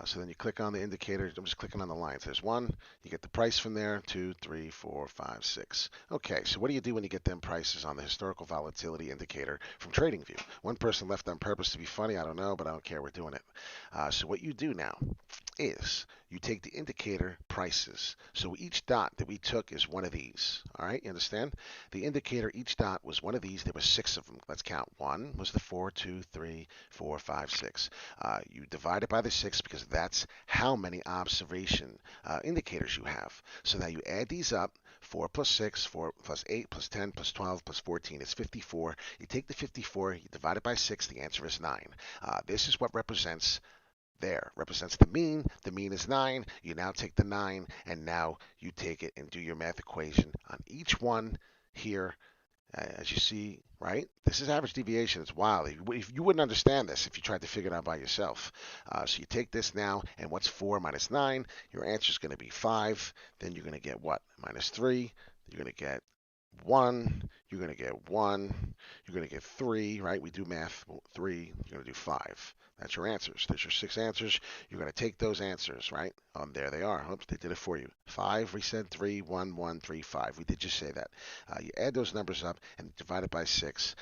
So then you click on the indicator. I'm just clicking on the lines. There's 1. You get the price from there. 2, 3, 4, 5, 6. Okay, so what do you do when you get them prices on the historical volatility indicator from TradingView? One person left on purpose to be funny. I don't know, but I don't care. We're doing it. So what you do now is you take the indicator prices. So each dot that we took is one of these. All right, you understand? The indicator, each dot was one of these. There were 6 of them. Let's count. 1 was the 4, 2, 3, 4, 5, 6. You divide it by the 6 because that's how many observation indicators you have. So now you add these up. 4 plus 6, 4 plus 8 plus 10 plus 12 plus 14 is 54. You take the 54, you divide it by 6, the answer is 9. This is what represents the mean. The mean is 9. You now take the 9 and now you take it and do your math equation on each one here. As you see, right? This is average deviation. It's wild. You wouldn't understand this if you tried to figure it out by yourself. So you take this now, and what's 4 minus 9? Your answer is going to be 5. Then you're going to get what? Minus 3. You're going to get 1, you're going to get 1, you're going to get 3, right? We do math. 3, you're going to do 5. That's your answers. There's your 6 answers. You're going to take those answers, right? There they are. Oops, they did it for you. 5, we said 3, 1, 1, 3, 5. We did just say that. You add those numbers up and divide it by 6.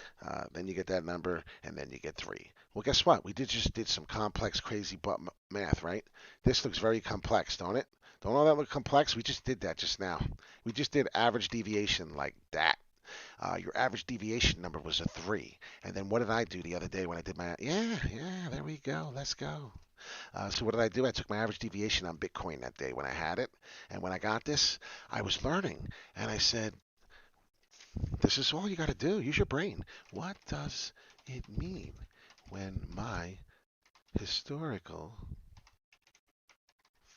Then you get that number, and then you get 3. Well, guess what? We just did some complex, crazy math, right? This looks very complex, don't it? Don't all that look complex? We just did that just now. We just did average deviation like that. Your average deviation number was a 3. And then what did I do the other day when I did my, yeah, there we go. Let's go. So what did I do? I took my average deviation on Bitcoin that day when I had it. And when I got this, I was learning. And I said, this is all you got to do. Use your brain. What does it mean when my historical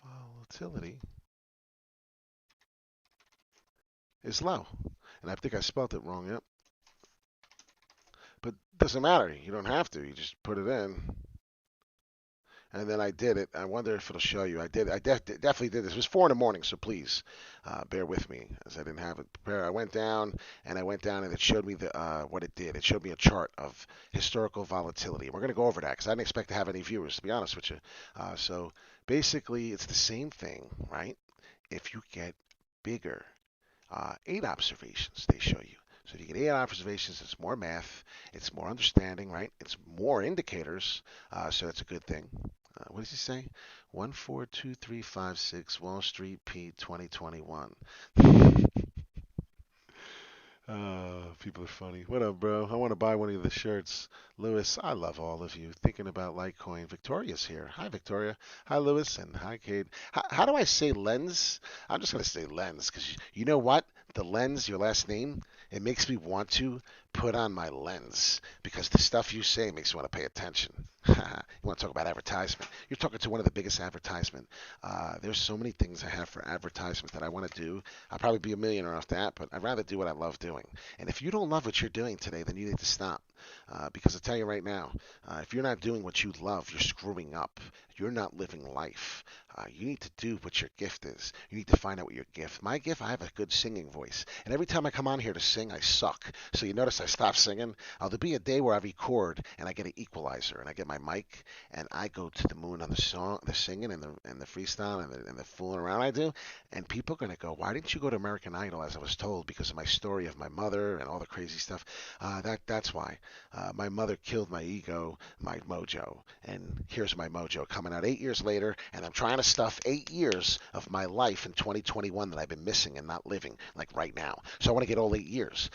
volatility is low? And I think I spelled it wrong. Yep. But it doesn't matter. You don't have to. You just put it in. And then I did it. I wonder if it'll show you. I did. I definitely did this. It was 4 in the morning, so please bear with me as I didn't have it prepared. I went down and it showed me what it did. It showed me a chart of historical volatility. We're going to go over that because I didn't expect to have any viewers, to be honest with you. So basically, it's the same thing, right? If you get bigger, 8 observations they show you. So if you get 8 observations, it's more math, it's more understanding, right? It's more indicators, so that's a good thing. What does he say? 142356 Wall Street Pete 2021. People are funny. What up, bro? I want to buy one of the shirts. Lewis, I love all of you. Thinking about Litecoin. Victoria's here. Hi, Victoria. Hi, Lewis, and hi, Kate. How do I say lens? I'm just going to say lens because you know what? The lens, your last name, it makes me want to put on my lens because the stuff you say makes me want to pay attention. You want to talk about advertisement? You're talking to one of the biggest advertisement. There's so many things I have for advertisement that I want to do. I'll probably be a millionaire off that, but I'd rather do what I love doing. And if you don't love what you're doing today, then you need to stop. Because I'll tell you right now, if you're not doing what you love, you're screwing up. You're not living life. You need to do what your gift is. You need to find out what your gift. My gift, I have a good singing voice. And every time I come on here to sing, I suck. So you notice I stop singing. There'll be a day where I record and I get an equalizer and I get my mic and I go to the moon on the song, the singing and the freestyle and the fooling around I do. And people are going to go, why didn't you go to American Idol as I was told because of my story of my mother and all the crazy stuff? That's why. My mother killed my ego, my mojo. And here's my mojo coming out 8 years later, and I'm trying to stuff 8 years of my life in 2021 that I've been missing and not living, like right now. So I want to get all 8 years.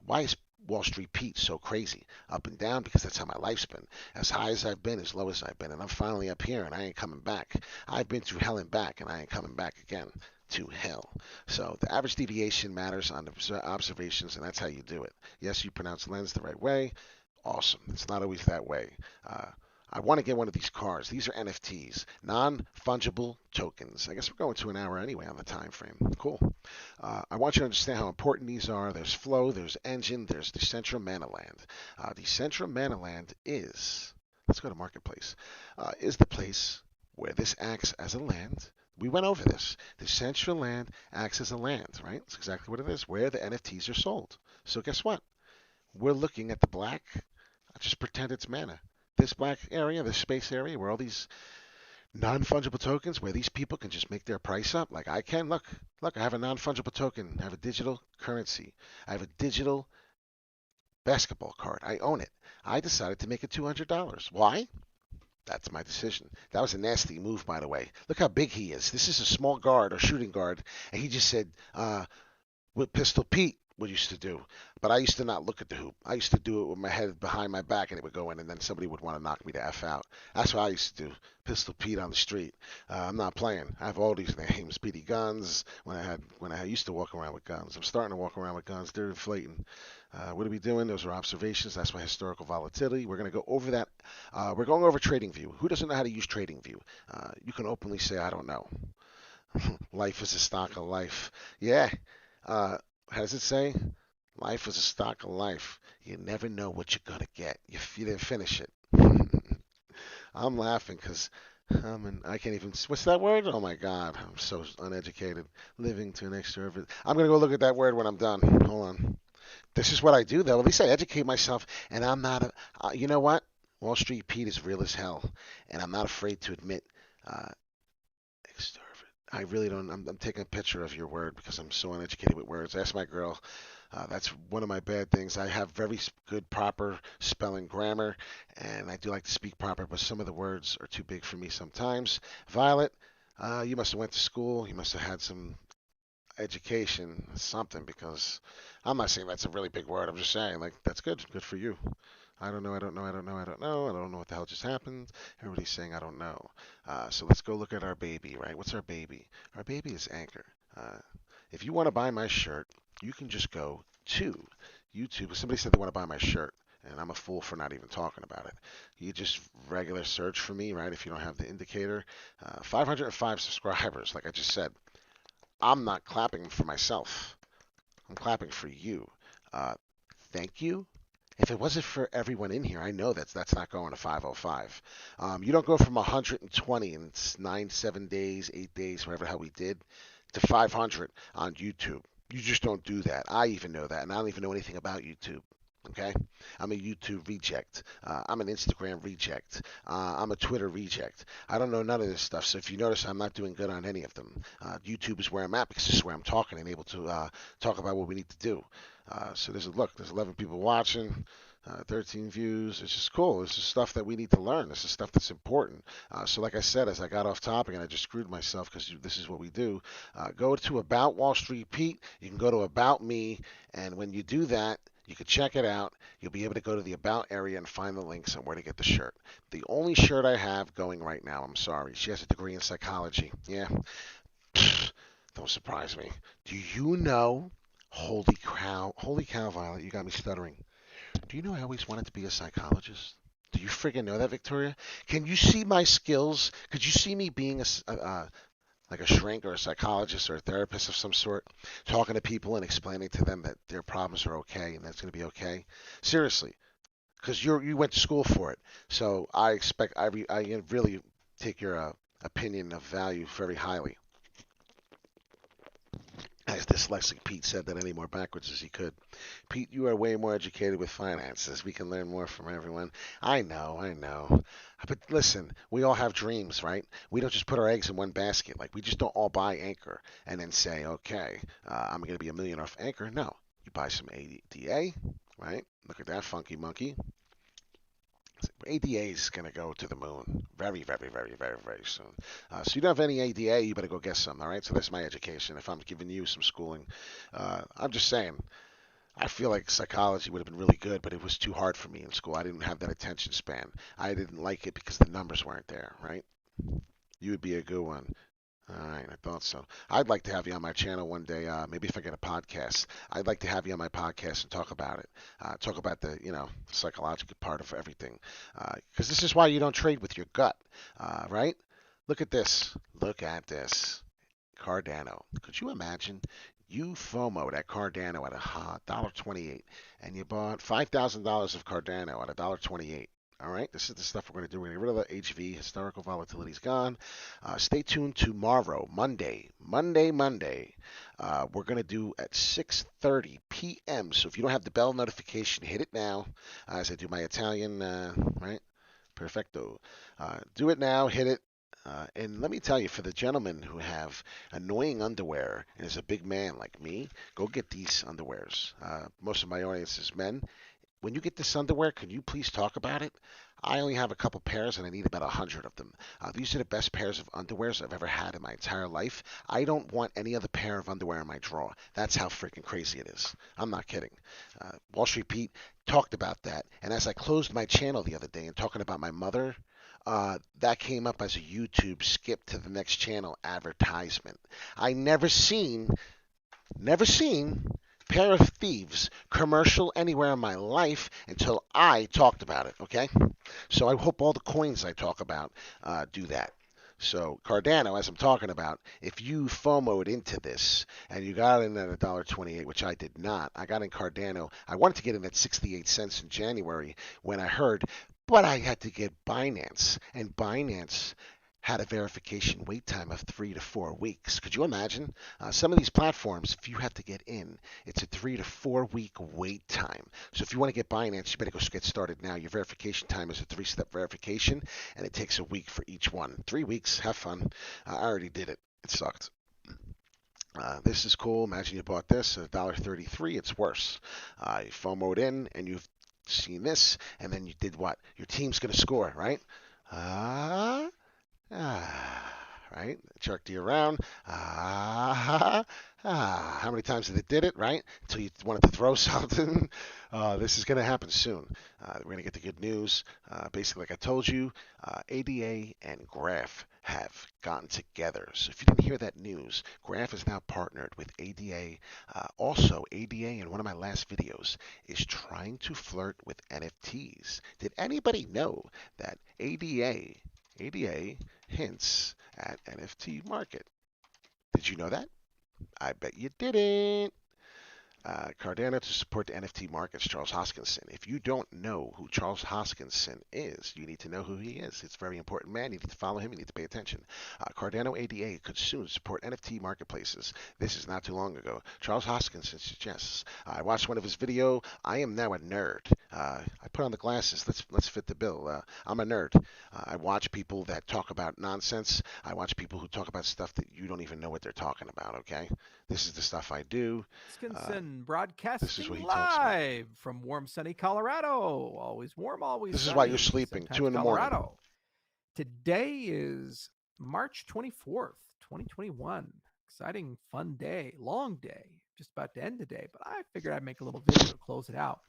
Why is Wall Street Pete so crazy? Up and down because that's how my life's been. As high as I've been, as low as I've been. And I'm finally up here, and I ain't coming back. I've been through hell and back, and I ain't coming back again to hell. So the average deviation matters on the observations, and that's how you do it. Yes, you pronounce lens the right way. Awesome. It's not always that way. I want to get one of these cards. These are NFTs, non-fungible tokens. I guess we're going to an hour anyway on the time frame. Cool. I want you to understand how important these are. There's flow, there's engine, there's decentral mana land. Decentral mana land is, let's go to marketplace, is the place where this acts as a land. We went over this. Decentral land acts as a land, right? That's exactly what it is, where the NFTs are sold. So guess what? We're looking at the black. I just pretend it's mana. This black area, this space area, where all these non-fungible tokens, where these people can just make their price up, like I can. Look, I have a non-fungible token. I have a digital currency. I have a digital basketball card. I own it. I decided to make it $200. Why? That's my decision. That was a nasty move, by the way. Look how big he is. This is a small guard or shooting guard, and he just said, with Pistol Pete would used to do. But I used to not look at the hoop. I used to do it with my head behind my back and it would go in and then somebody would want to knock me the F out. That's what I used to do. Pistol Pete on the street. I'm not playing. I have all these names. Petey Guns. When I used to walk around with guns. I'm starting to walk around with guns. They're inflating. What are we doing? Those are observations. That's my historical volatility. We're going to go over that. We're going over TradingView. Who doesn't know how to use TradingView? You can openly say, I don't know. Life is a stock of life. Yeah. How does it say? Life is a stock of life. You never know what you're going to get. You didn't finish it. I'm laughing because I can't even. What's that word? Oh my God, I'm so uneducated. Living to an extrovert. I'm gonna go look at that word when I'm done. Hold on. This is what I do, though. At least I educate myself, and I'm not a. You know what? Wall Street Pete is real as hell, and I'm not afraid to admit. Uh, extrovert. I really don't. I'm taking a picture of your word because I'm so uneducated with words. Ask my girl. That's one of my bad things. I have very good proper spelling grammar, and I do like to speak proper, but some of the words are too big for me sometimes. Violet, you must have went to school. You must have had some education, something, because I'm not saying that's a really big word. I'm just saying, like, that's good. Good for you. I don't know, I don't know, I don't know, I don't know. I don't know what the hell just happened. Everybody's saying I don't know. So let's go look at our baby, right? What's our baby? Our baby is Anchor. Uh, if you want to buy my shirt, you can just go to YouTube. Somebody said they want to buy my shirt, and I'm a fool for not even talking about it. You just regular search for me, right? If you don't have the indicator, 505 subscribers, like I just said. I'm not clapping for myself. I'm clapping for you. Uh, Thank you. If it wasn't for everyone in here, I know that's not going to 505. You don't go from 120 in 7 days, 8 days, whatever the hell we did, to 500 on YouTube. You just don't do that. I even know that, and I don't even know anything about YouTube. Okay, I'm a YouTube reject. I'm an Instagram reject. I'm a Twitter reject. I don't know none of this stuff. So if you notice, I'm not doing good on any of them. YouTube is where I'm at because this is where I'm talking and able to talk about what we need to do. So there's 11 people watching. 13 views. It's just cool. This is stuff that we need to learn. This is stuff that's important. So, like I said, as I got off topic and I just screwed myself because this is what we do, go to About Wall Street Pete. You can go to About Me, and when you do that, you can check it out. You'll be able to go to the About area and find the links on where to get the shirt. The only shirt I have going right now, I'm sorry, she has a degree in psychology. Yeah, don't surprise me. Do you know? Holy cow, Violet, you got me stuttering. Do you know I always wanted to be a psychologist? Do you friggin' know that, Victoria? Can you see my skills? Could you see me being like a shrink or a psychologist or a therapist of some sort, talking to people and explaining to them that their problems are okay and that's going to be okay? Seriously, because you went to school for it. So I expect I really take your opinion of value very highly. As dyslexic Pete said that any more backwards as he could. Pete, you are way more educated with finances. We can learn more from everyone. I know, I know. But listen, we all have dreams, right? We don't just put our eggs in one basket. Like, we just don't all buy Anchor and then say, okay, I'm going to be a millionaire off Anchor. No. You buy some ADA, right? Look at that funky monkey. ADA is going to go to the moon very, very, very, very, very soon. So you don't have any ADA, you better go get some, all right? So that's my education. If I'm giving you some schooling, I'm just saying, I feel like psychology would have been really good, but it was too hard for me in school. I didn't have that attention span. I didn't like it because the numbers weren't there, right? You would be a good one. All right, I thought so. I'd like to have you on my channel one day. Maybe if I get a podcast, I'd like to have you on my podcast and talk about it. Talk about the, psychological part of everything. Because this is why you don't trade with your gut, right? Look at this. Look at this. Cardano. Could you imagine? You FOMO'd at Cardano at $1.28, and you bought $5,000 of Cardano at $1.28. All right, this is the stuff we're going to do. We're going to get rid of the HV. Historical volatility is gone. Stay tuned tomorrow, Monday. We're going to do at 6:30 p.m. So if you don't have the bell notification, hit it now. As I do my Italian, right? Perfecto. Do it now. Hit it. And let me tell you, for the gentlemen who have annoying underwear and is a big man like me, go get these underwears. Most of my audience is men. When you get this underwear, can you please talk about it? I only have a couple pairs and I need about 100 of them. These are the best pairs of underwears I've ever had in my entire life. I don't want any other pair of underwear in my drawer. That's how freaking crazy it is. I'm not kidding. Wall Street Pete talked about that. And as I closed my channel the other day and talking about my mother, that came up as a YouTube skip to the next channel advertisement. I never seen pair of thieves commercial anywhere in my life until I talked about it, okay? So I hope all the coins I talk about do that. So Cardano, as I'm talking about, if you FOMO'd into this and you got in at $1.28, which I did not, I got in Cardano. I wanted to get in at 68 cents in January when I heard, but I had to get Binance, and Binance had a verification wait time of 3 to 4 weeks. Could you imagine? Some of these platforms, if you have to get in, it's a 3 to 4 week wait time. So if you want to get Binance, you better go get started now. Your verification time is a 3-step verification, and it takes a week for each one. 3 weeks, have fun. I already did it. It sucked. This is cool. Imagine you bought this at $1.33. It's worse. You FOMO'd in, and you've seen this, and then you did what? Your team's going to score, right? Ah, right? Jerked you around. How many times did it did it, right? Until you wanted to throw something. This is going to happen soon. We're going to get the good news. Basically, like I told you, ADA and Graph have gotten together. So if you didn't hear that news, Graph is now partnered with ADA. Also, ADA in one of my last videos is trying to flirt with NFTs. Did anybody know that ADA hints at NFT market? Did you know that? I bet you didn't. Cardano to support the NFT markets, Charles Hoskinson. If you don't know who Charles Hoskinson is, you need to know who he is. It's a very important man. You need to follow him. You need to pay attention. Cardano ADA could soon support NFT marketplaces. This is not too long ago. Charles Hoskinson suggests. I watched one of his video. I am now a nerd. I put on the glasses. Let's fit the bill. I'm a nerd. I watch people that talk about nonsense. I watch people who talk about stuff that you don't even know what they're talking about. Okay, this is the stuff I do. Hoskinson This is broadcasting what he talks about. live from warm, sunny Colorado. Always warm, always This is why you're sunny. sleeping. Sometimes 2 in the morning. Colorado. Today is March 24th, 2021. Exciting, fun day, long day. Just about to end the day, but I figured I'd make a little video to close it out.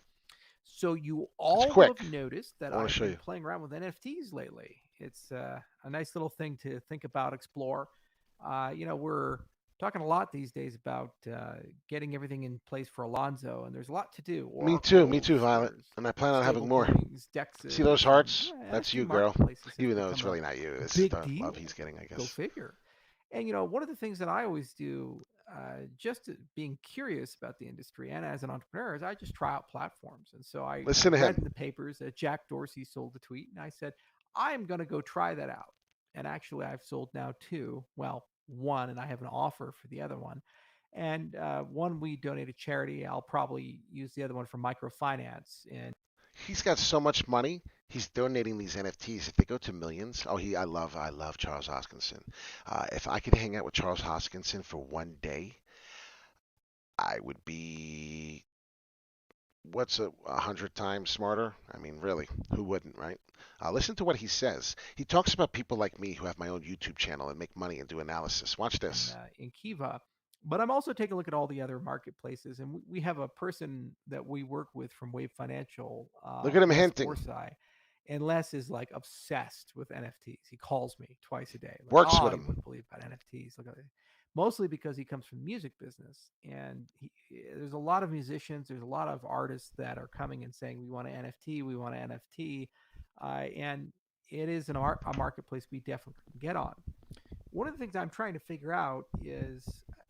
So you It's all will quick. have noticed that I want to I've show been you. playing around with NFTs lately. It's a nice little thing to think about, explore. We're talking a lot these days about getting everything in place for Alonzo, and there's a lot to do. Me too. Me too, Oracles, Violet. there's And I plan on having stable more. coins, See those dexes, and hearts? That's NFT you, girl. marketplaces have Even though it's become a really not you. It's big the love deal. he's getting, I Go guess. figure. And one of the things that I always do, being curious about the industry and as an entrepreneur, is I just try out platforms. And so I Listen to read in him. the papers that Jack Dorsey sold a tweet, and I said, I am going to go try that out. And actually, I've sold now two. Well, one, and I have an offer for the other one. And one we donate to charity. I'll probably use the other one for microfinance. And He's got so much money. He's donating these NFTs. If they go to millions, I love Charles Hoskinson. If I could hang out with Charles Hoskinson for one day, I would be what's 100 times smarter? I mean, really, who wouldn't, right? Listen to what he says. He talks about people like me who have my own YouTube channel and make money and do analysis. Watch this. in Kiva. But I'm also taking a look at all the other marketplaces, and we have a person that we work with from Wave Financial, Look at him Les hinting. Forsyth, and Les is like obsessed with NFTs. He calls me twice a day, like, Works "Oh, with you him. wouldn't believe about NFTs." Look at it. Mostly because he comes from the music business, and there's a lot of musicians, there's a lot of artists that are coming and saying, "We want an NFT, we want an NFT," and it is a marketplace we definitely can get on. One of the things I'm trying to figure out is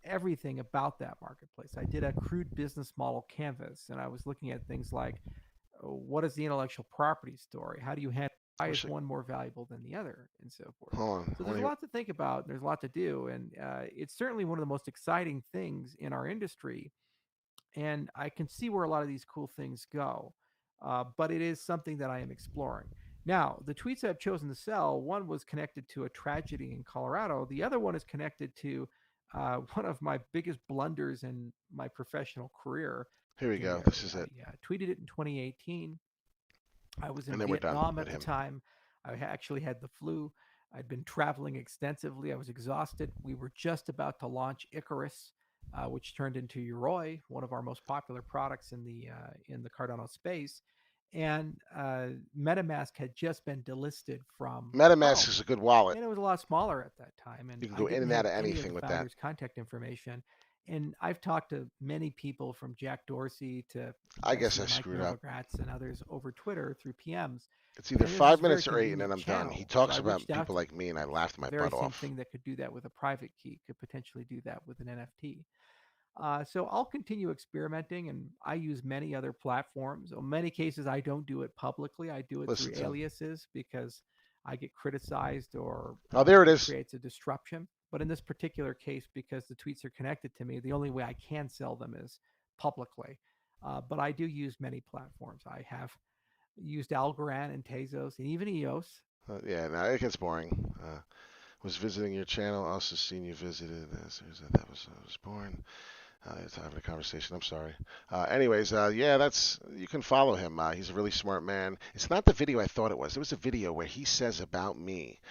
everything about that marketplace. I did a crude business model canvas, and I was looking at things like, what is the intellectual property story? How do you handle, why is one more valuable than the other, and so forth. Hold on. So there's a lot to think about. There's a lot to do, and it's certainly one of the most exciting things in our industry. And I can see where a lot of these cool things go, but it is something that I am exploring. Now, the tweets I've chosen to sell, one was connected to a tragedy in Colorado. The other one is connected to one of my biggest blunders in my professional career. Here we go. Here, This is I it. tweeted it in 2018. I was in And then we're done Vietnam with at the him. time. I actually had the flu. I'd been traveling extensively. I was exhausted. We were just about to launch Icarus, which turned into Yoroi, one of our most popular products in the Cardano space. And MetaMask had just been delisted from MetaMask Chrome, is a good wallet. and it was a lot smaller at that time. And You can I go in didn't and out have of any of anything the with that. founders' contact information. And I've talked to many people from Jack Dorsey to I guess I Mike screwed up. Novogratz and others over Twitter through PMs. It's either And there's this five very minutes or 8, and then convenient I'm done. He channel. So I talks reached about out people to like me, and I laughed the my very butt same off. thing that could do that with a private key, could potentially do that with an NFT. So I'll continue experimenting, and I use many other platforms. In many cases, I don't do it publicly. I do it through Listen to him. aliases because I get criticized or Oh, there it it is. creates a disruption. But in this particular case, because the tweets are connected to me, the only way I can sell them is publicly. But I do use many platforms. I have used Algorand and Tezos and even EOS. Yeah, no, it gets boring. Was visiting your channel. Also seen you visited. That was born. It's having a conversation. I'm sorry. Anyways, yeah, you can follow him. He's a really smart man. It's not the video I thought it was. It was a video where he says about me,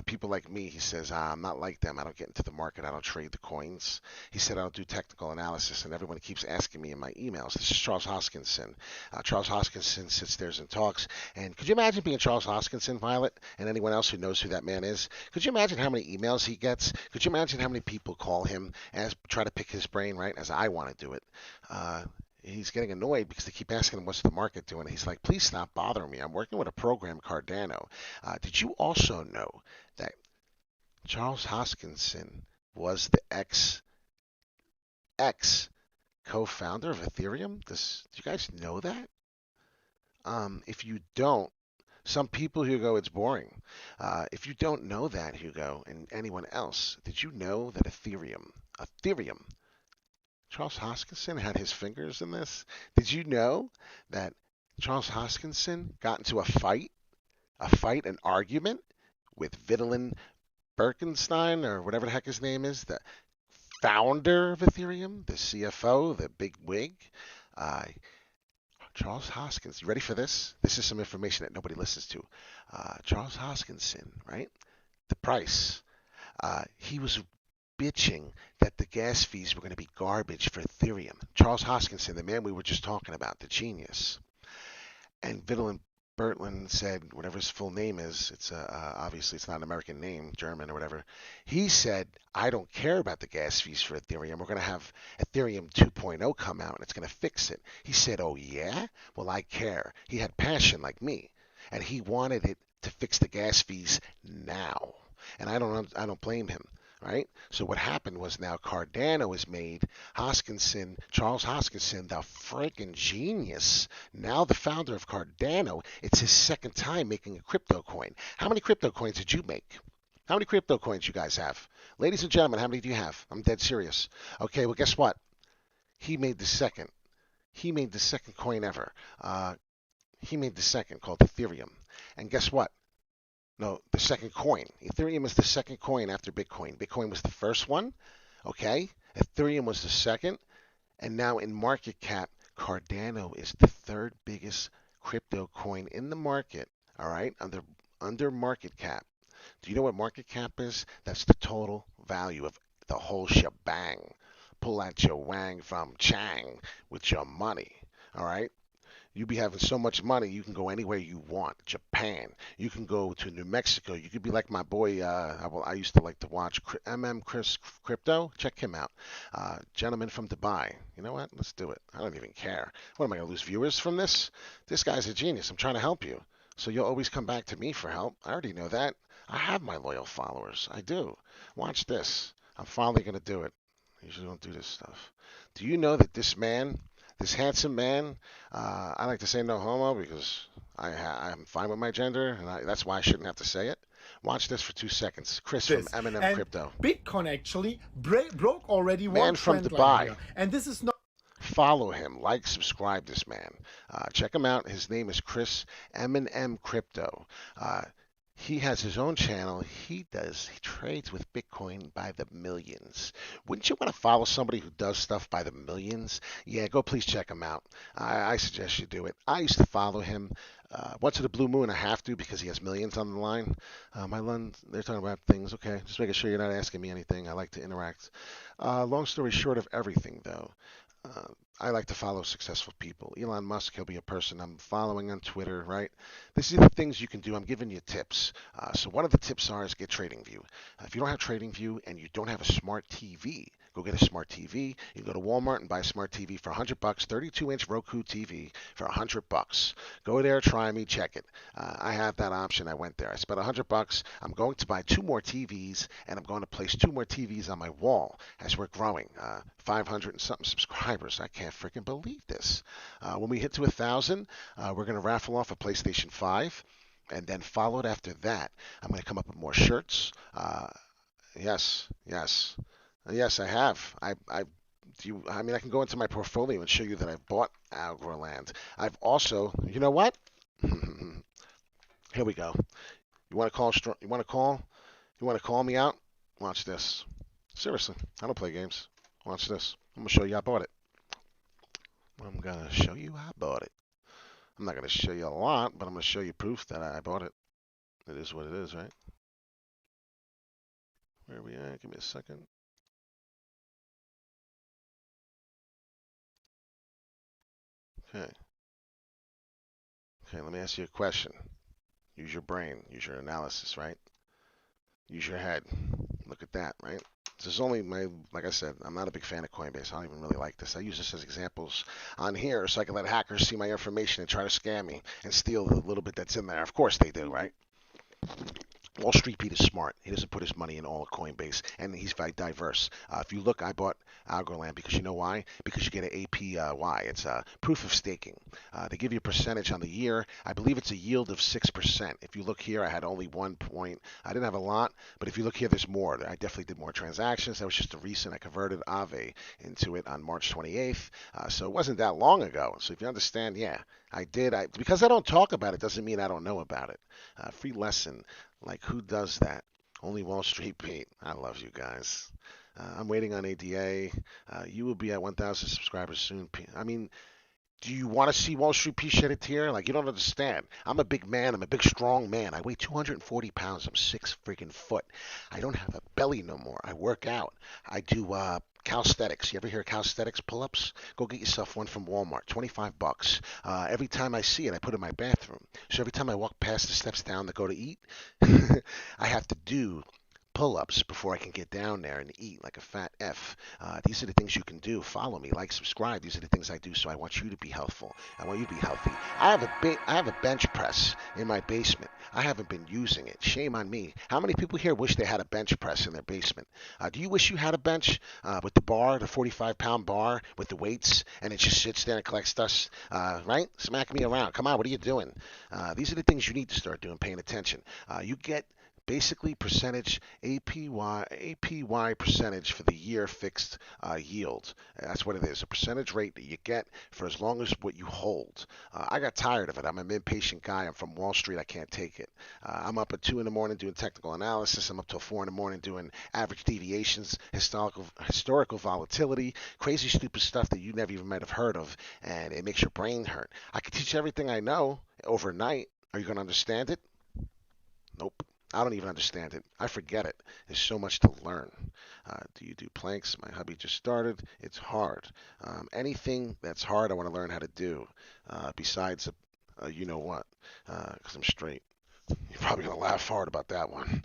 people like me. He says I'm not like them. I don't get into the market. I don't trade the coins. He said I don't do technical analysis, and everyone keeps asking me in my emails. This is Charles Hoskinson. Charles Hoskinson sits there and talks. And could you imagine being Charles Hoskinson, Violet, and anyone else who knows who that man is? Could you imagine how many emails he gets? Could you imagine how many people call him as try to pick his brain, right? As I want to do it. Uh, he's getting annoyed because they keep asking him what's the market doing. He's like, please stop bothering me. I'm working with a program, Cardano. Did you also know that Charles Hoskinson was the ex co-founder of Ethereum? Do you guys know that? If you don't, some people, Hugo, it's boring. If you don't know that, Hugo, and anyone else, did you know that Ethereum, Charles Hoskinson had his fingers in this? Did you know that Charles Hoskinson got into an argument with Vitalin Birkenstein, or whatever the heck his name is, the founder of Ethereum, the CFO, the big wig? Uh, Charles Hoskinson, you ready for this? This is some information that nobody listens to. Charles Hoskinson, right? The price. He was bitching that the gas fees were going to be garbage for Ethereum. Charles Hoskinson, the man we were just talking about, the genius. And Vitalin Bertland said, whatever his full name is, it's obviously it's not an American name, German or whatever. He said, I don't care about the gas fees for Ethereum. We're going to have Ethereum 2.0 come out and it's going to fix it. He said, oh yeah? Well, I care. He had passion like me, and he wanted it to fix the gas fees now. And I don't blame him. Right? So what happened was now Cardano is made. Hoskinson, Charles Hoskinson, the freaking genius, now the founder of Cardano, it's his second time making a crypto coin. How many crypto coins did you make? How many crypto coins you guys have? Ladies and gentlemen, how many do you have? I'm dead serious. Okay, well, guess what? He made the second. He made the second coin ever. He made the second called Ethereum. And guess what? No, the second coin. Ethereum is the second coin after Bitcoin. Bitcoin was the first one, okay? Ethereum was the second, and now in market cap, Cardano is the third biggest crypto coin in the market, all right? Under market cap. Do you know what market cap is? That's the total value of the whole shebang. Pull out your wang from Chang with your money, all right? You be having so much money, you can go anywhere you want. Japan. You can go to New Mexico. You could be like my boy. I used to like to watch Chris Crypto. Check him out. Gentleman from Dubai. You know what? Let's do it. I don't even care. What am I going to lose viewers from this? This guy's a genius. I'm trying to help you. So you'll always come back to me for help. I already know that. I have my loyal followers. I do. Watch this. I'm finally going to do it. I usually don't do this stuff. Do you know that this handsome man, I like to say no homo because I'm fine with my gender, and that's why I shouldn't have to say it. Watch this for 2 seconds. Chris from This M&M and Crypto. Bitcoin actually broke already Man one from trend line Dubai. here, and this is not. Follow him, like, subscribe this man. Check him out. His name is Chris M&M Crypto. He has his own channel. He trades with Bitcoin by the millions. Wouldn't you want to follow somebody who does stuff by the millions? Yeah, go please check him out. I suggest you do it. I used to follow him. Once in a blue moon, I have to because he has millions on the line. They're talking about things. Okay, just making sure you're not asking me anything. I like to interact. Long story short of everything, though. Uh, I like to follow successful people. Elon Musk, he'll be a person I'm following on Twitter, right? These are the things you can do. I'm giving you tips. So one of the tips is get TradingView. If you don't have TradingView and you don't have a smart TV, go get a smart TV. You go to Walmart and buy a smart TV for $100, 32-inch Roku TV for $100. Go there, try me, check it. I have that option. I went there. I spent $100. I'm going to buy 2 more TVs, and I'm going to place 2 more TVs on my wall as we're growing. 500 and something subscribers. I can't freaking believe this. When we hit to 1,000, we're going to raffle off a PlayStation 5. And then followed after that, I'm going to come up with more shirts. Yes, yes, yes, I have. I mean, I can go into my portfolio and show you that I've bought Algorand. I've also, you know what? Here we go. You want to call? You want to call? You want to call me out? Watch this. Seriously, I don't play games. Watch this. I'm gonna show you I bought it. I'm gonna show you I bought it. I'm not gonna show you a lot, but I'm gonna show you proof that I bought it. It is what it is, right? Where are we at? Give me a second. Okay. Okay, let me ask you a question. Use your brain. Use your analysis, right? Use your head. Look at that, right? This is only like I said, I'm not a big fan of Coinbase. I don't even really like this. I use this as examples on here so I can let hackers see my information and try to scam me and steal the little bit that's in there. Of course they do, right? Wall Street Pete is smart. He doesn't put his money in all of Coinbase, and he's very diverse. If you look, I bought Algorand because you know why? Because you get an APY. It's a proof of staking. They give you a percentage on the year. I believe it's a yield of 6%. If you look here, I had only 1 point. I didn't have a lot, but if you look here, there's more. I definitely did more transactions. That was just a recent. I converted AVE into it on March 28th, so it wasn't that long ago. So if you understand, yeah, I did. Because I don't talk about it doesn't mean I don't know about it. Free lesson. Like, who does that? Only Wall Street Pete. I love you guys. I'm waiting on ADA. You will be at 1,000 subscribers soon. I mean, do you want to see Wall Street Pete shed a tear? Like, you don't understand. I'm a big man. I'm a big, strong man. I weigh 240 pounds. I'm 6 freaking foot. I don't have a belly no more. I work out. I do calisthenics. You ever hear of calisthenics pull-ups? Go get yourself one from Walmart. 25 bucks. Every time I see it, I put it in my bathroom. So every time I walk past the steps down to go to eat, I have to do pull-ups before I can get down there and eat like a fat F. These are the things you can do. Follow me, like, subscribe. These are the things I do. So I want you to be helpful. I want you to be healthy. I have a bench press in my basement. I haven't been using it. Shame on me. How many people here wish they had a bench press in their basement? Do you wish you had a bench with the bar, the 45-pound bar with the weights, and it just sits there and collects dust? Right? Smack me around. Come on, what are you doing? These are the things you need to start doing, paying attention. You get basically percentage APY percentage for the year fixed yield. That's what it is, a percentage rate that you get for as long as what you hold. I got tired of it. I'm an impatient guy. I'm from Wall Street. I can't take it. I'm up at 2 in the morning doing technical analysis. I'm up till 4 in the morning doing average deviations, historical volatility, crazy stupid stuff that you never even might have heard of, and it makes your brain hurt. I could teach everything I know overnight. Are you going to understand it? Nope. I don't even understand it. I forget it. There's so much to learn. Do you do planks? My hubby just started. It's hard. Anything that's hard, I want to learn how to do. Besides, you know what? Because I'm straight. You're probably going to laugh hard about that one.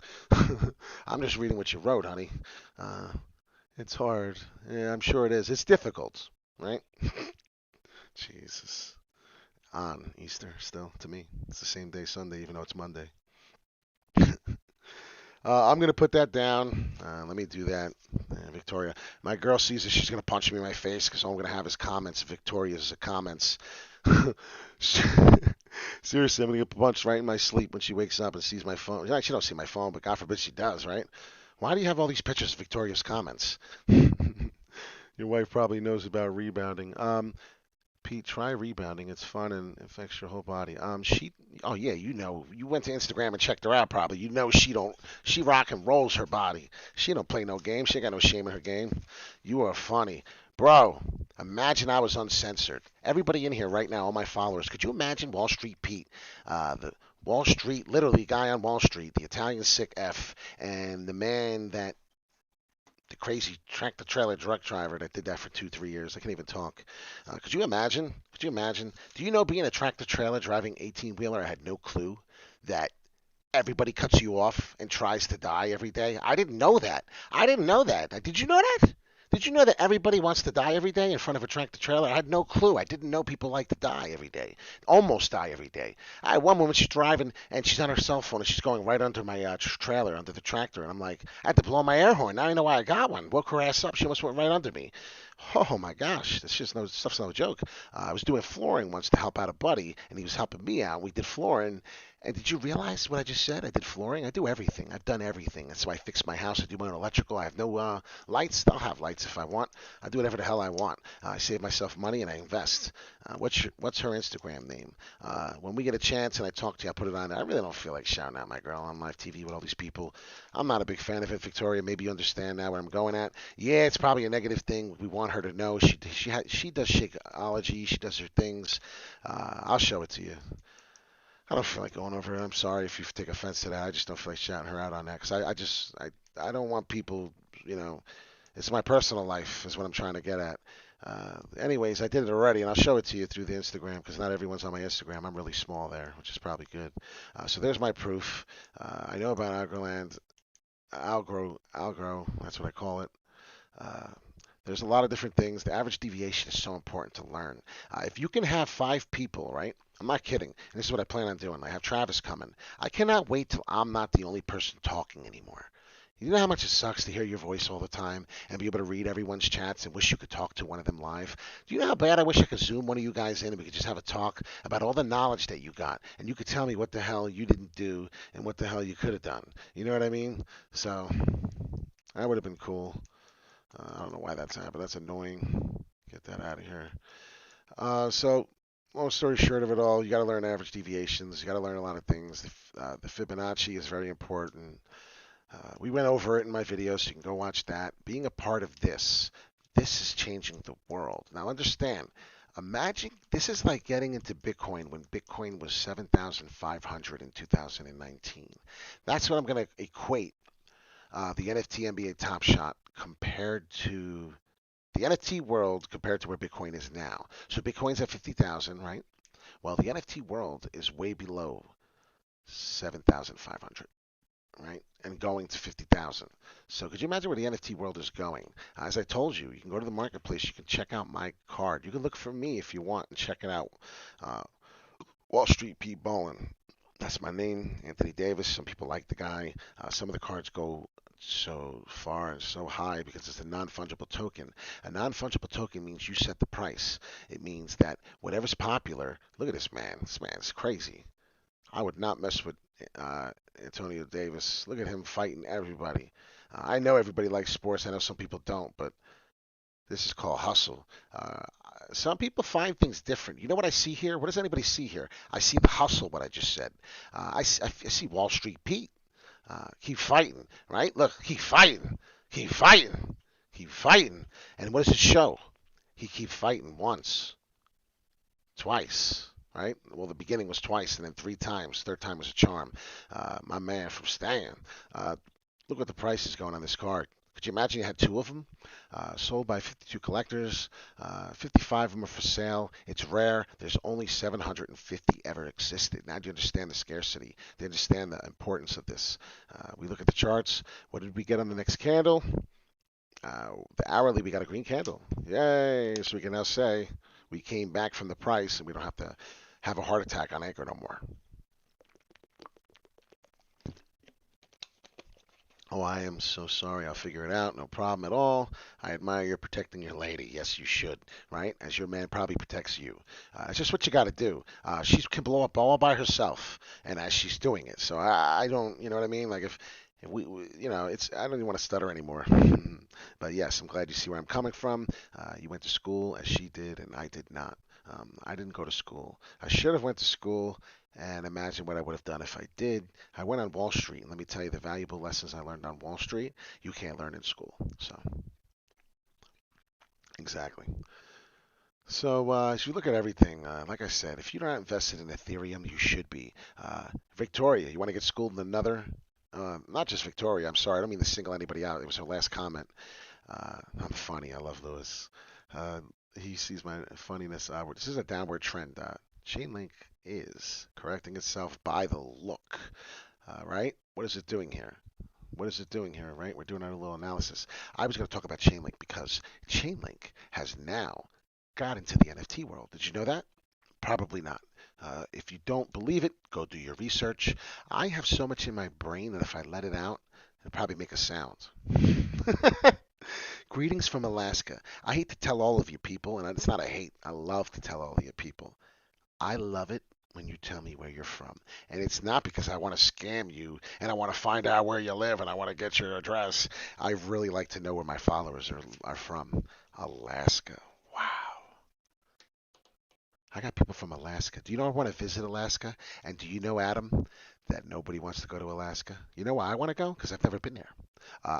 I'm just reading what you wrote, honey. It's hard. Yeah, I'm sure it is. It's difficult, right? Jesus. On Easter still, to me. It's the same day Sunday, even though it's Monday. I'm going to put that down. Let me do that. Victoria. My girl sees it. She's going to punch me in my face because all I'm going to have is comments. Victoria's comments. Seriously, I'm going to get punched right in my sleep when she wakes up and sees my phone. She don't see my phone, but God forbid she does, right? Why do you have all these pictures of Victoria's comments? Your wife probably knows about rebounding. Pete, try rebounding. It's fun and affects your whole body. Oh yeah, you know, you went to Instagram and checked her out probably. You know she rock and rolls her body. She don't play no game. She ain't got no shame in her game. You are funny. Bro, imagine I was uncensored. Everybody in here right now, all my followers, could you imagine Wall Street Pete? The Wall Street, literally guy on Wall Street, the Italian sick F, and the man that the crazy tractor trailer truck driver that did that for 2, 3 years. I can't even talk. Could you imagine? Could you imagine? Do you know being a tractor trailer driving 18-wheeler? I had no clue that everybody cuts you off and tries to die every day. I didn't know that. I didn't know that. Did you know that? Did you know that everybody wants to die every day in front of a tractor trailer? I had no clue. I didn't know people like to die every day. Almost die every day. I had one woman, she's driving, and she's on her cell phone, and she's going right under my trailer, under the tractor. And I'm like, I had to blow my air horn. Now I know why I got one. Woke her ass up. She almost went right under me. Oh my gosh, this just no stuff's no joke. I was doing flooring once to help out a buddy, and he was helping me out. We did flooring, and did you realize what I just said? I did flooring. I do everything. I've done everything. That's why I fix my house. I do my own electrical. I have no lights. I'll have lights if I want. I do whatever the hell I want. I save myself money and I invest. What's her Instagram name? When we get a chance and I talk to you, I'll put it on there. I really don't feel like shouting out my girl on live TV with all these people. I'm not a big fan of it, Victoria. Maybe you understand now where I'm going at. Yeah, it's probably a negative thing. We want her to know she does Shakeology. She does her things. I'll show it to you. I don't feel like going over it. I'm sorry if you take offense to that. I just don't feel like shouting her out on that because I don't want people, you know, it's my personal life is what I'm trying to get at. Anyways, I did it already, and I'll show it to you through the Instagram because not everyone's on my Instagram. I'm really small there, which is probably good. So there's my proof. I know about Algorand, Algro, that's what I call it. Uh, there's a lot of different things. The average deviation is so important to learn. If you can have 5 people, right? I'm not kidding. And this is what I plan on doing. I have Travis coming. I cannot wait till I'm not the only person talking anymore. You know how much it sucks to hear your voice all the time and be able to read everyone's chats and wish you could talk to one of them live? Do you know how bad I wish I could Zoom one of you guys in and we could just have a talk about all the knowledge that you got and you could tell me what the hell you didn't do and what the hell you could have done? You know what I mean? So that would have been cool. I don't know why that's happened. That's annoying. Get that out of here. So, long story short of it all, you got to learn average deviations. You got to learn a lot of things. The Fibonacci is very important. We went over it in my video, so you can go watch that. Being a part of this is changing the world. Now, understand. Imagine this is like getting into Bitcoin when Bitcoin was 7,500 in 2019. That's what I'm going to equate the NFT NBA Top Shot compared to the NFT world compared to where Bitcoin is now. So Bitcoin's at 50,000, right? Well, the NFT world is way below 7,500, right? And going to 50,000. So could you imagine where the NFT world is going? As I told you, you can go to the marketplace. You can check out my card. You can look for me if you want and check it out. Uh, Wall Street Pete Ballin. That's my name, Anthony Davis. Some people like the guy. Some of the cards go so far and so high because it's a non-fungible token. A non-fungible token means you set the price. It means that whatever's popular, look at this man. This man's crazy. I would not mess with Antonio Davis. Look at him fighting everybody. I know everybody likes sports. I know some people don't, but this is called hustle. Some people find things different. You know what I see here? What does anybody see here? I see the hustle, what I just said. I see Wall Street Pete. Keep fighting, right? Look, keep fighting, keep fighting, keep fighting. And what does it show? He keep fighting once, twice, right? Well, the beginning was twice and then 3 times. Third time was a charm. My man from Stan. Look what the price is going on this card. Could you imagine you had 2 of them? Sold by 52 collectors. 55 of them are for sale. It's rare. There's only 750 ever existed. Now do you understand the scarcity? Do you understand the importance of this? We look at the charts. What did we get on the next candle? The hourly, we got a green candle. Yay! So we can now say we came back from the price and we don't have to have a heart attack on Anchor no more. Oh, I am so sorry. I'll figure it out. No problem at all. I admire you protecting your lady. Yes, you should, right? As your man probably protects you. It's just what you got to do. She can blow up all by herself, and as she's doing it. So I don't, you know what I mean? Like if we you know, it's I don't even want to stutter anymore. But yes, I'm glad you see where I'm coming from. You went to school as she did, and I did not. I didn't go to school. I should have went to school. And imagine what I would have done if I did. I went on Wall Street, and let me tell you the valuable lessons I learned on Wall Street, you can't learn in school. So, exactly. So, as you look at everything, like I said, if you're not invested in Ethereum, you should be. Victoria, you want to get schooled in another? Not just Victoria, I'm sorry, I don't mean to single anybody out. It was her last comment. I'm funny, I love Lewis. He sees my funniness. This is a downward trend. Chainlink is correcting itself by the look, right? What is it doing here? What is it doing here, right? We're doing our little analysis. I was going to talk about Chainlink because Chainlink has now got into the NFT world. Did you know that? Probably not. If you don't believe it, go do your research. I have so much in my brain that if I let it out, it'll probably make a sound. Greetings from Alaska. I hate to tell all of you people, and it's not a hate, I love to tell all of you people. I love it when you tell me where you're from. And it's not because I want to scam you and I want to find out where you live and I want to get your address. I really like to know where my followers are from. Alaska. Wow. I got people from Alaska. Do you know I want to visit Alaska? And do you know, Adam, that nobody wants to go to Alaska? You know why I want to go? Because I've never been there.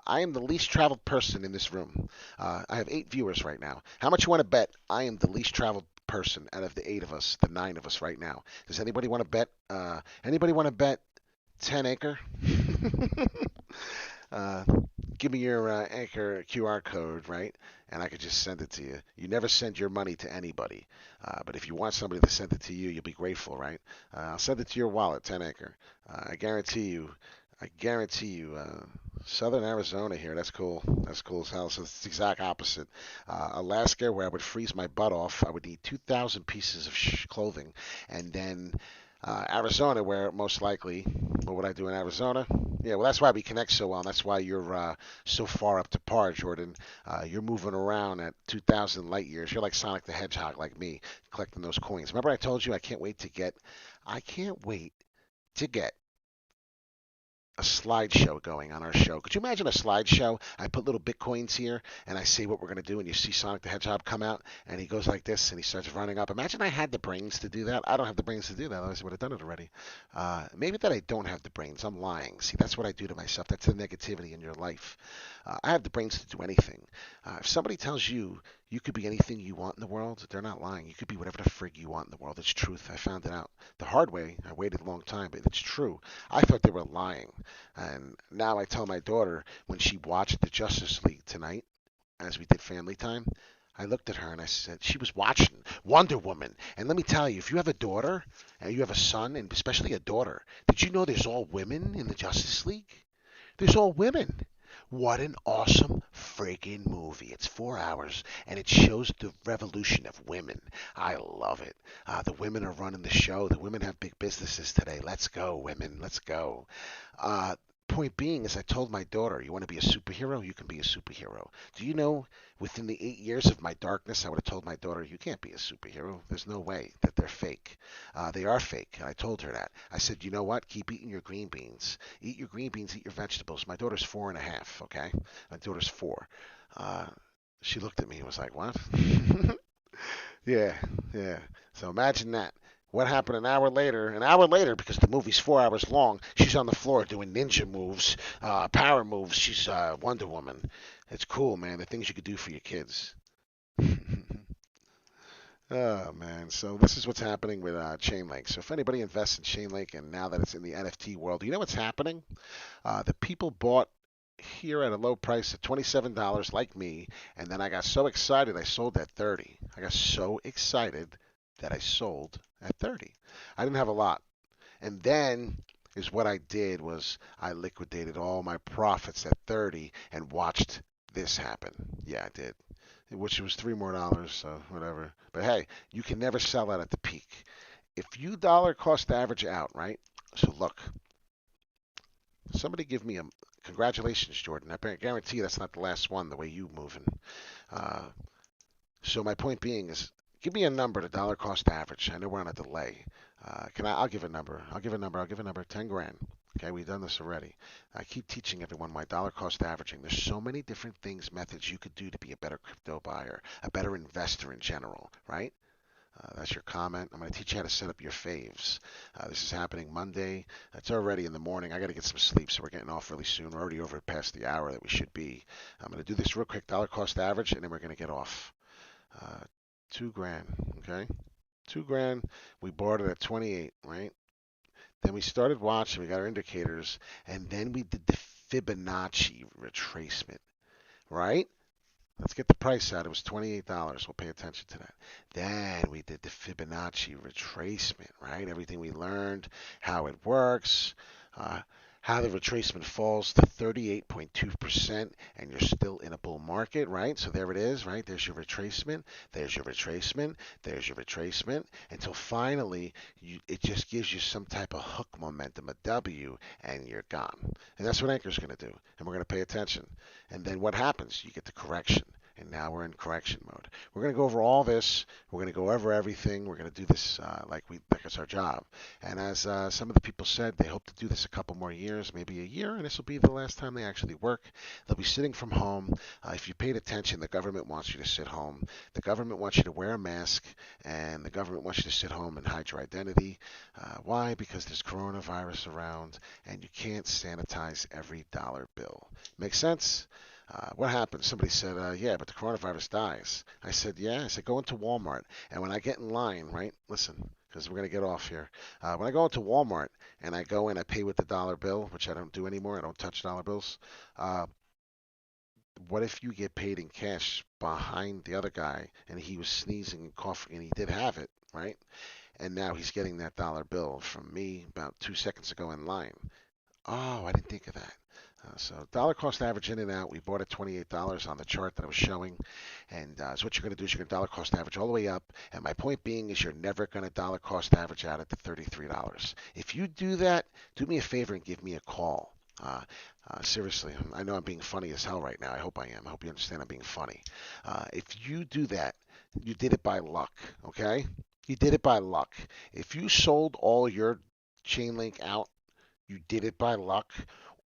I am the least traveled person in this room. I have 8 viewers right now. How much you want to bet I am the least traveled person out of the 8 of us, the 9 of us right now? Does anybody want to bet? Anybody want to bet 10 acre? uh, Give me your Anchor QR code, right? And I could just send it to you. You never send your money to anybody. But if you want somebody to send it to you, you'll be grateful, right? I'll send it to your wallet, 10 Acre. I guarantee you, Southern Arizona here, that's cool. That's cool as hell. So it's the exact opposite. Alaska, where I would freeze my butt off, I would need 2,000 pieces of clothing. And then Arizona, where most likely, what would I do in Arizona? Yeah, well, that's why we connect so well. And that's why you're so far up to par, Jordan. You're moving around at 2,000 light years. You're like Sonic the Hedgehog, like me, collecting those coins. Remember I told you I can't wait to get a slideshow going on our show. Could you imagine a slideshow? I put little bitcoins here and I say what we're going to do, and you see Sonic the Hedgehog come out and he goes like this and he starts running up. Imagine I had the brains to do that. I don't have the brains to do that, otherwise I would have done it already. Maybe that I don't have the brains. I'm lying. See, that's what I do to myself. That's the negativity in your life. I have the brains to do anything. If somebody tells you you could be anything you want in the world, they're not lying. You could be whatever the frig you want in the world. It's truth. I found it out the hard way. I waited a long time, but it's true. I thought they were lying. And now I tell my daughter when she watched the Justice League tonight, as we did family time, I looked at her and I said, she was watching Wonder Woman. And let me tell you, if you have a daughter and you have a son, and especially a daughter, did you know there's all women in the Justice League? There's all women. What an awesome friggin' movie. It's 4 hours and it shows the revolution of women. I love it. The women are running the show. The women have big businesses today. Let's go, women. Let's go. Point being, as I told my daughter, you want to be a superhero? You can be a superhero. Do you know, within the 8 years of my darkness, I would have told my daughter, you can't be a superhero. There's no way that they're fake. They are fake. And I told her that. I said, you know what? Keep eating your green beans. Eat your green beans, eat your vegetables. My daughter's 4.5, okay? My daughter's 4. She looked at me and was like, what? Yeah, yeah. So imagine that. What happened an hour later? An hour later, because the movie's 4 hours long, she's on the floor doing ninja moves, power moves. She's Wonder Woman. It's cool, man. The things you could do for your kids. Oh man, so this is what's happening with Chainlink. So if anybody invests in Chainlink, and now that it's in the NFT world, you know what's happening? The people bought here at a low price at $27, like me, and then I got so excited I sold at 30. I got so excited that I sold at 30. I didn't have a lot. And then is what I did was I liquidated all my profits at 30 and watched this happen. Yeah, I did. Which was $3 more, so whatever. But hey, you can never sell that at the peak. If you dollar cost average out, right? So look, somebody give me a congratulations, Jordan. I guarantee you that's not the last one. The way you moving. Uh, so my point being is, give me a number to dollar cost average. I know we're on a delay. I'll give a number. I'll give a number. 10 grand. Okay, we've done this already. I keep teaching everyone my dollar cost averaging. There's so many different things, methods you could do to be a better crypto buyer, a better investor in general, right? That's your comment. I'm going to teach you how to set up your faves. This is happening Monday. It's already in the morning. I got to get some sleep, so we're getting off really soon. We're already over past the hour that we should be. I'm going to do this real quick, dollar cost average, and then we're going to get off. 2 grand, okay? 2 grand. We bought it at 28, right? Then we started watching. We got our indicators, and then we did the Fibonacci retracement, right? Let's get the price out. It was $28. We'll pay attention to that. Then we did the Fibonacci retracement, right? Everything we learned, how it works, how the retracement falls to 38.2%, and you're still in a bull market, right? So there it is, right? There's your retracement, there's your retracement, there's your retracement, until finally it just gives you some type of hook momentum, a W, and you're gone. And that's what Anchor's going to do, and we're going to pay attention. And then what happens? You get the correction. And now we're in correction mode. We're going to go over all this. We're going to go over everything. We're going to do this like it's our job. And as some of the people said, they hope to do this a couple more years, maybe a year, and this will be the last time they actually work. They'll be sitting from home. If you paid attention, the government wants you to sit home. The government wants you to wear a mask, and the government wants you to sit home and hide your identity. Why? Because there's coronavirus around, and you can't sanitize every dollar bill. Make sense? What happened? Somebody said, yeah, but the coronavirus dies. I said, yeah. I said, go into Walmart. And when I get in line, right, listen, because we're going to get off here. When I go into Walmart and I go in, I pay with the dollar bill, which I don't do anymore. I don't touch dollar bills. What if you get paid in cash behind the other guy and he was sneezing and coughing and he did have it, right? And now he's getting that dollar bill from me about 2 seconds ago in line. Oh, I didn't think of that. So dollar cost average in and out. We bought at $28 on the chart that I was showing. And so what you're going to do is you're going to dollar cost average all the way up. And my point being is you're never going to dollar cost average out at the $33. If you do that, do me a favor and give me a call. Seriously, I know I'm being funny as hell right now. I hope I am. I hope you understand I'm being funny. If you do that, you did it by luck, okay? You did it by luck. If you sold all your chain link out, you did it by luck,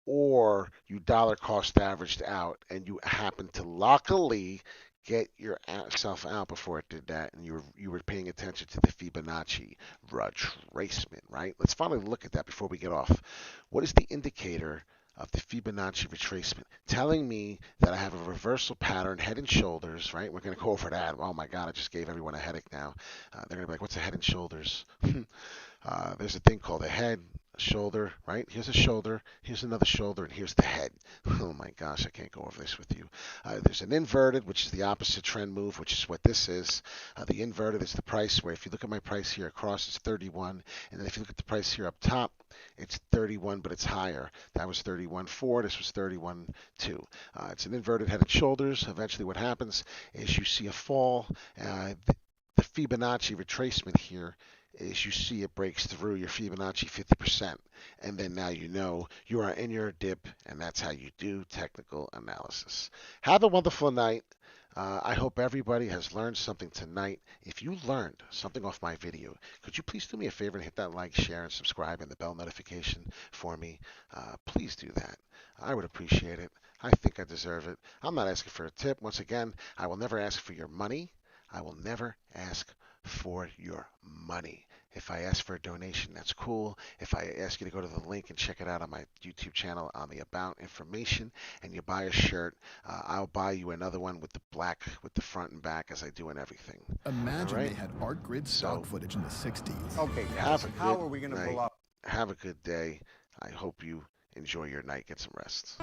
or you dollar cost averaged out and you happened to luckily get yourself out before it did that, and you were paying attention to the Fibonacci retracement, right? Let's finally look at that before we get off. What is the indicator of the Fibonacci retracement? Telling me that I have a reversal pattern, head and shoulders, right? We're going to go over that. Oh my God, I just gave everyone a headache now. They're going to be like, what's a head and shoulders? There's a thing called a head, a shoulder, right? Here's a shoulder, here's another shoulder, and here's the head. Oh my gosh, I can't go over this with you. There's an inverted, which is the opposite trend move, which is what this is. The inverted is the price where if you look at my price here across, it's 31. And then if you look at the price here up top, it's 31, but it's higher. That was 31.4. This was 31.2. It's an inverted head and shoulders. Eventually what happens is you see a fall. The Fibonacci retracement here is you see it breaks through your Fibonacci 50%. And then now you know you are in your dip, and that's how you do technical analysis. Have a wonderful night. I hope everybody has learned something tonight. If you learned something off my video, could you please do me a favor and hit that like, share, and subscribe, and the bell notification for me? Please do that. I would appreciate it. I think I deserve it. I'm not asking for a tip. Once again, I will never ask for your money. I will never ask for your money. If I ask for a donation, that's cool. If I ask you to go to the link and check it out on my YouTube channel on the About information, and you buy a shirt, I'll buy you another one with the black, with the front and back, as I do in everything. Imagine right? they had art grid stock footage in the 60s. Okay, Have a how good are we going to night. pull up? Have a good day. I hope you enjoy your night. Get some rest.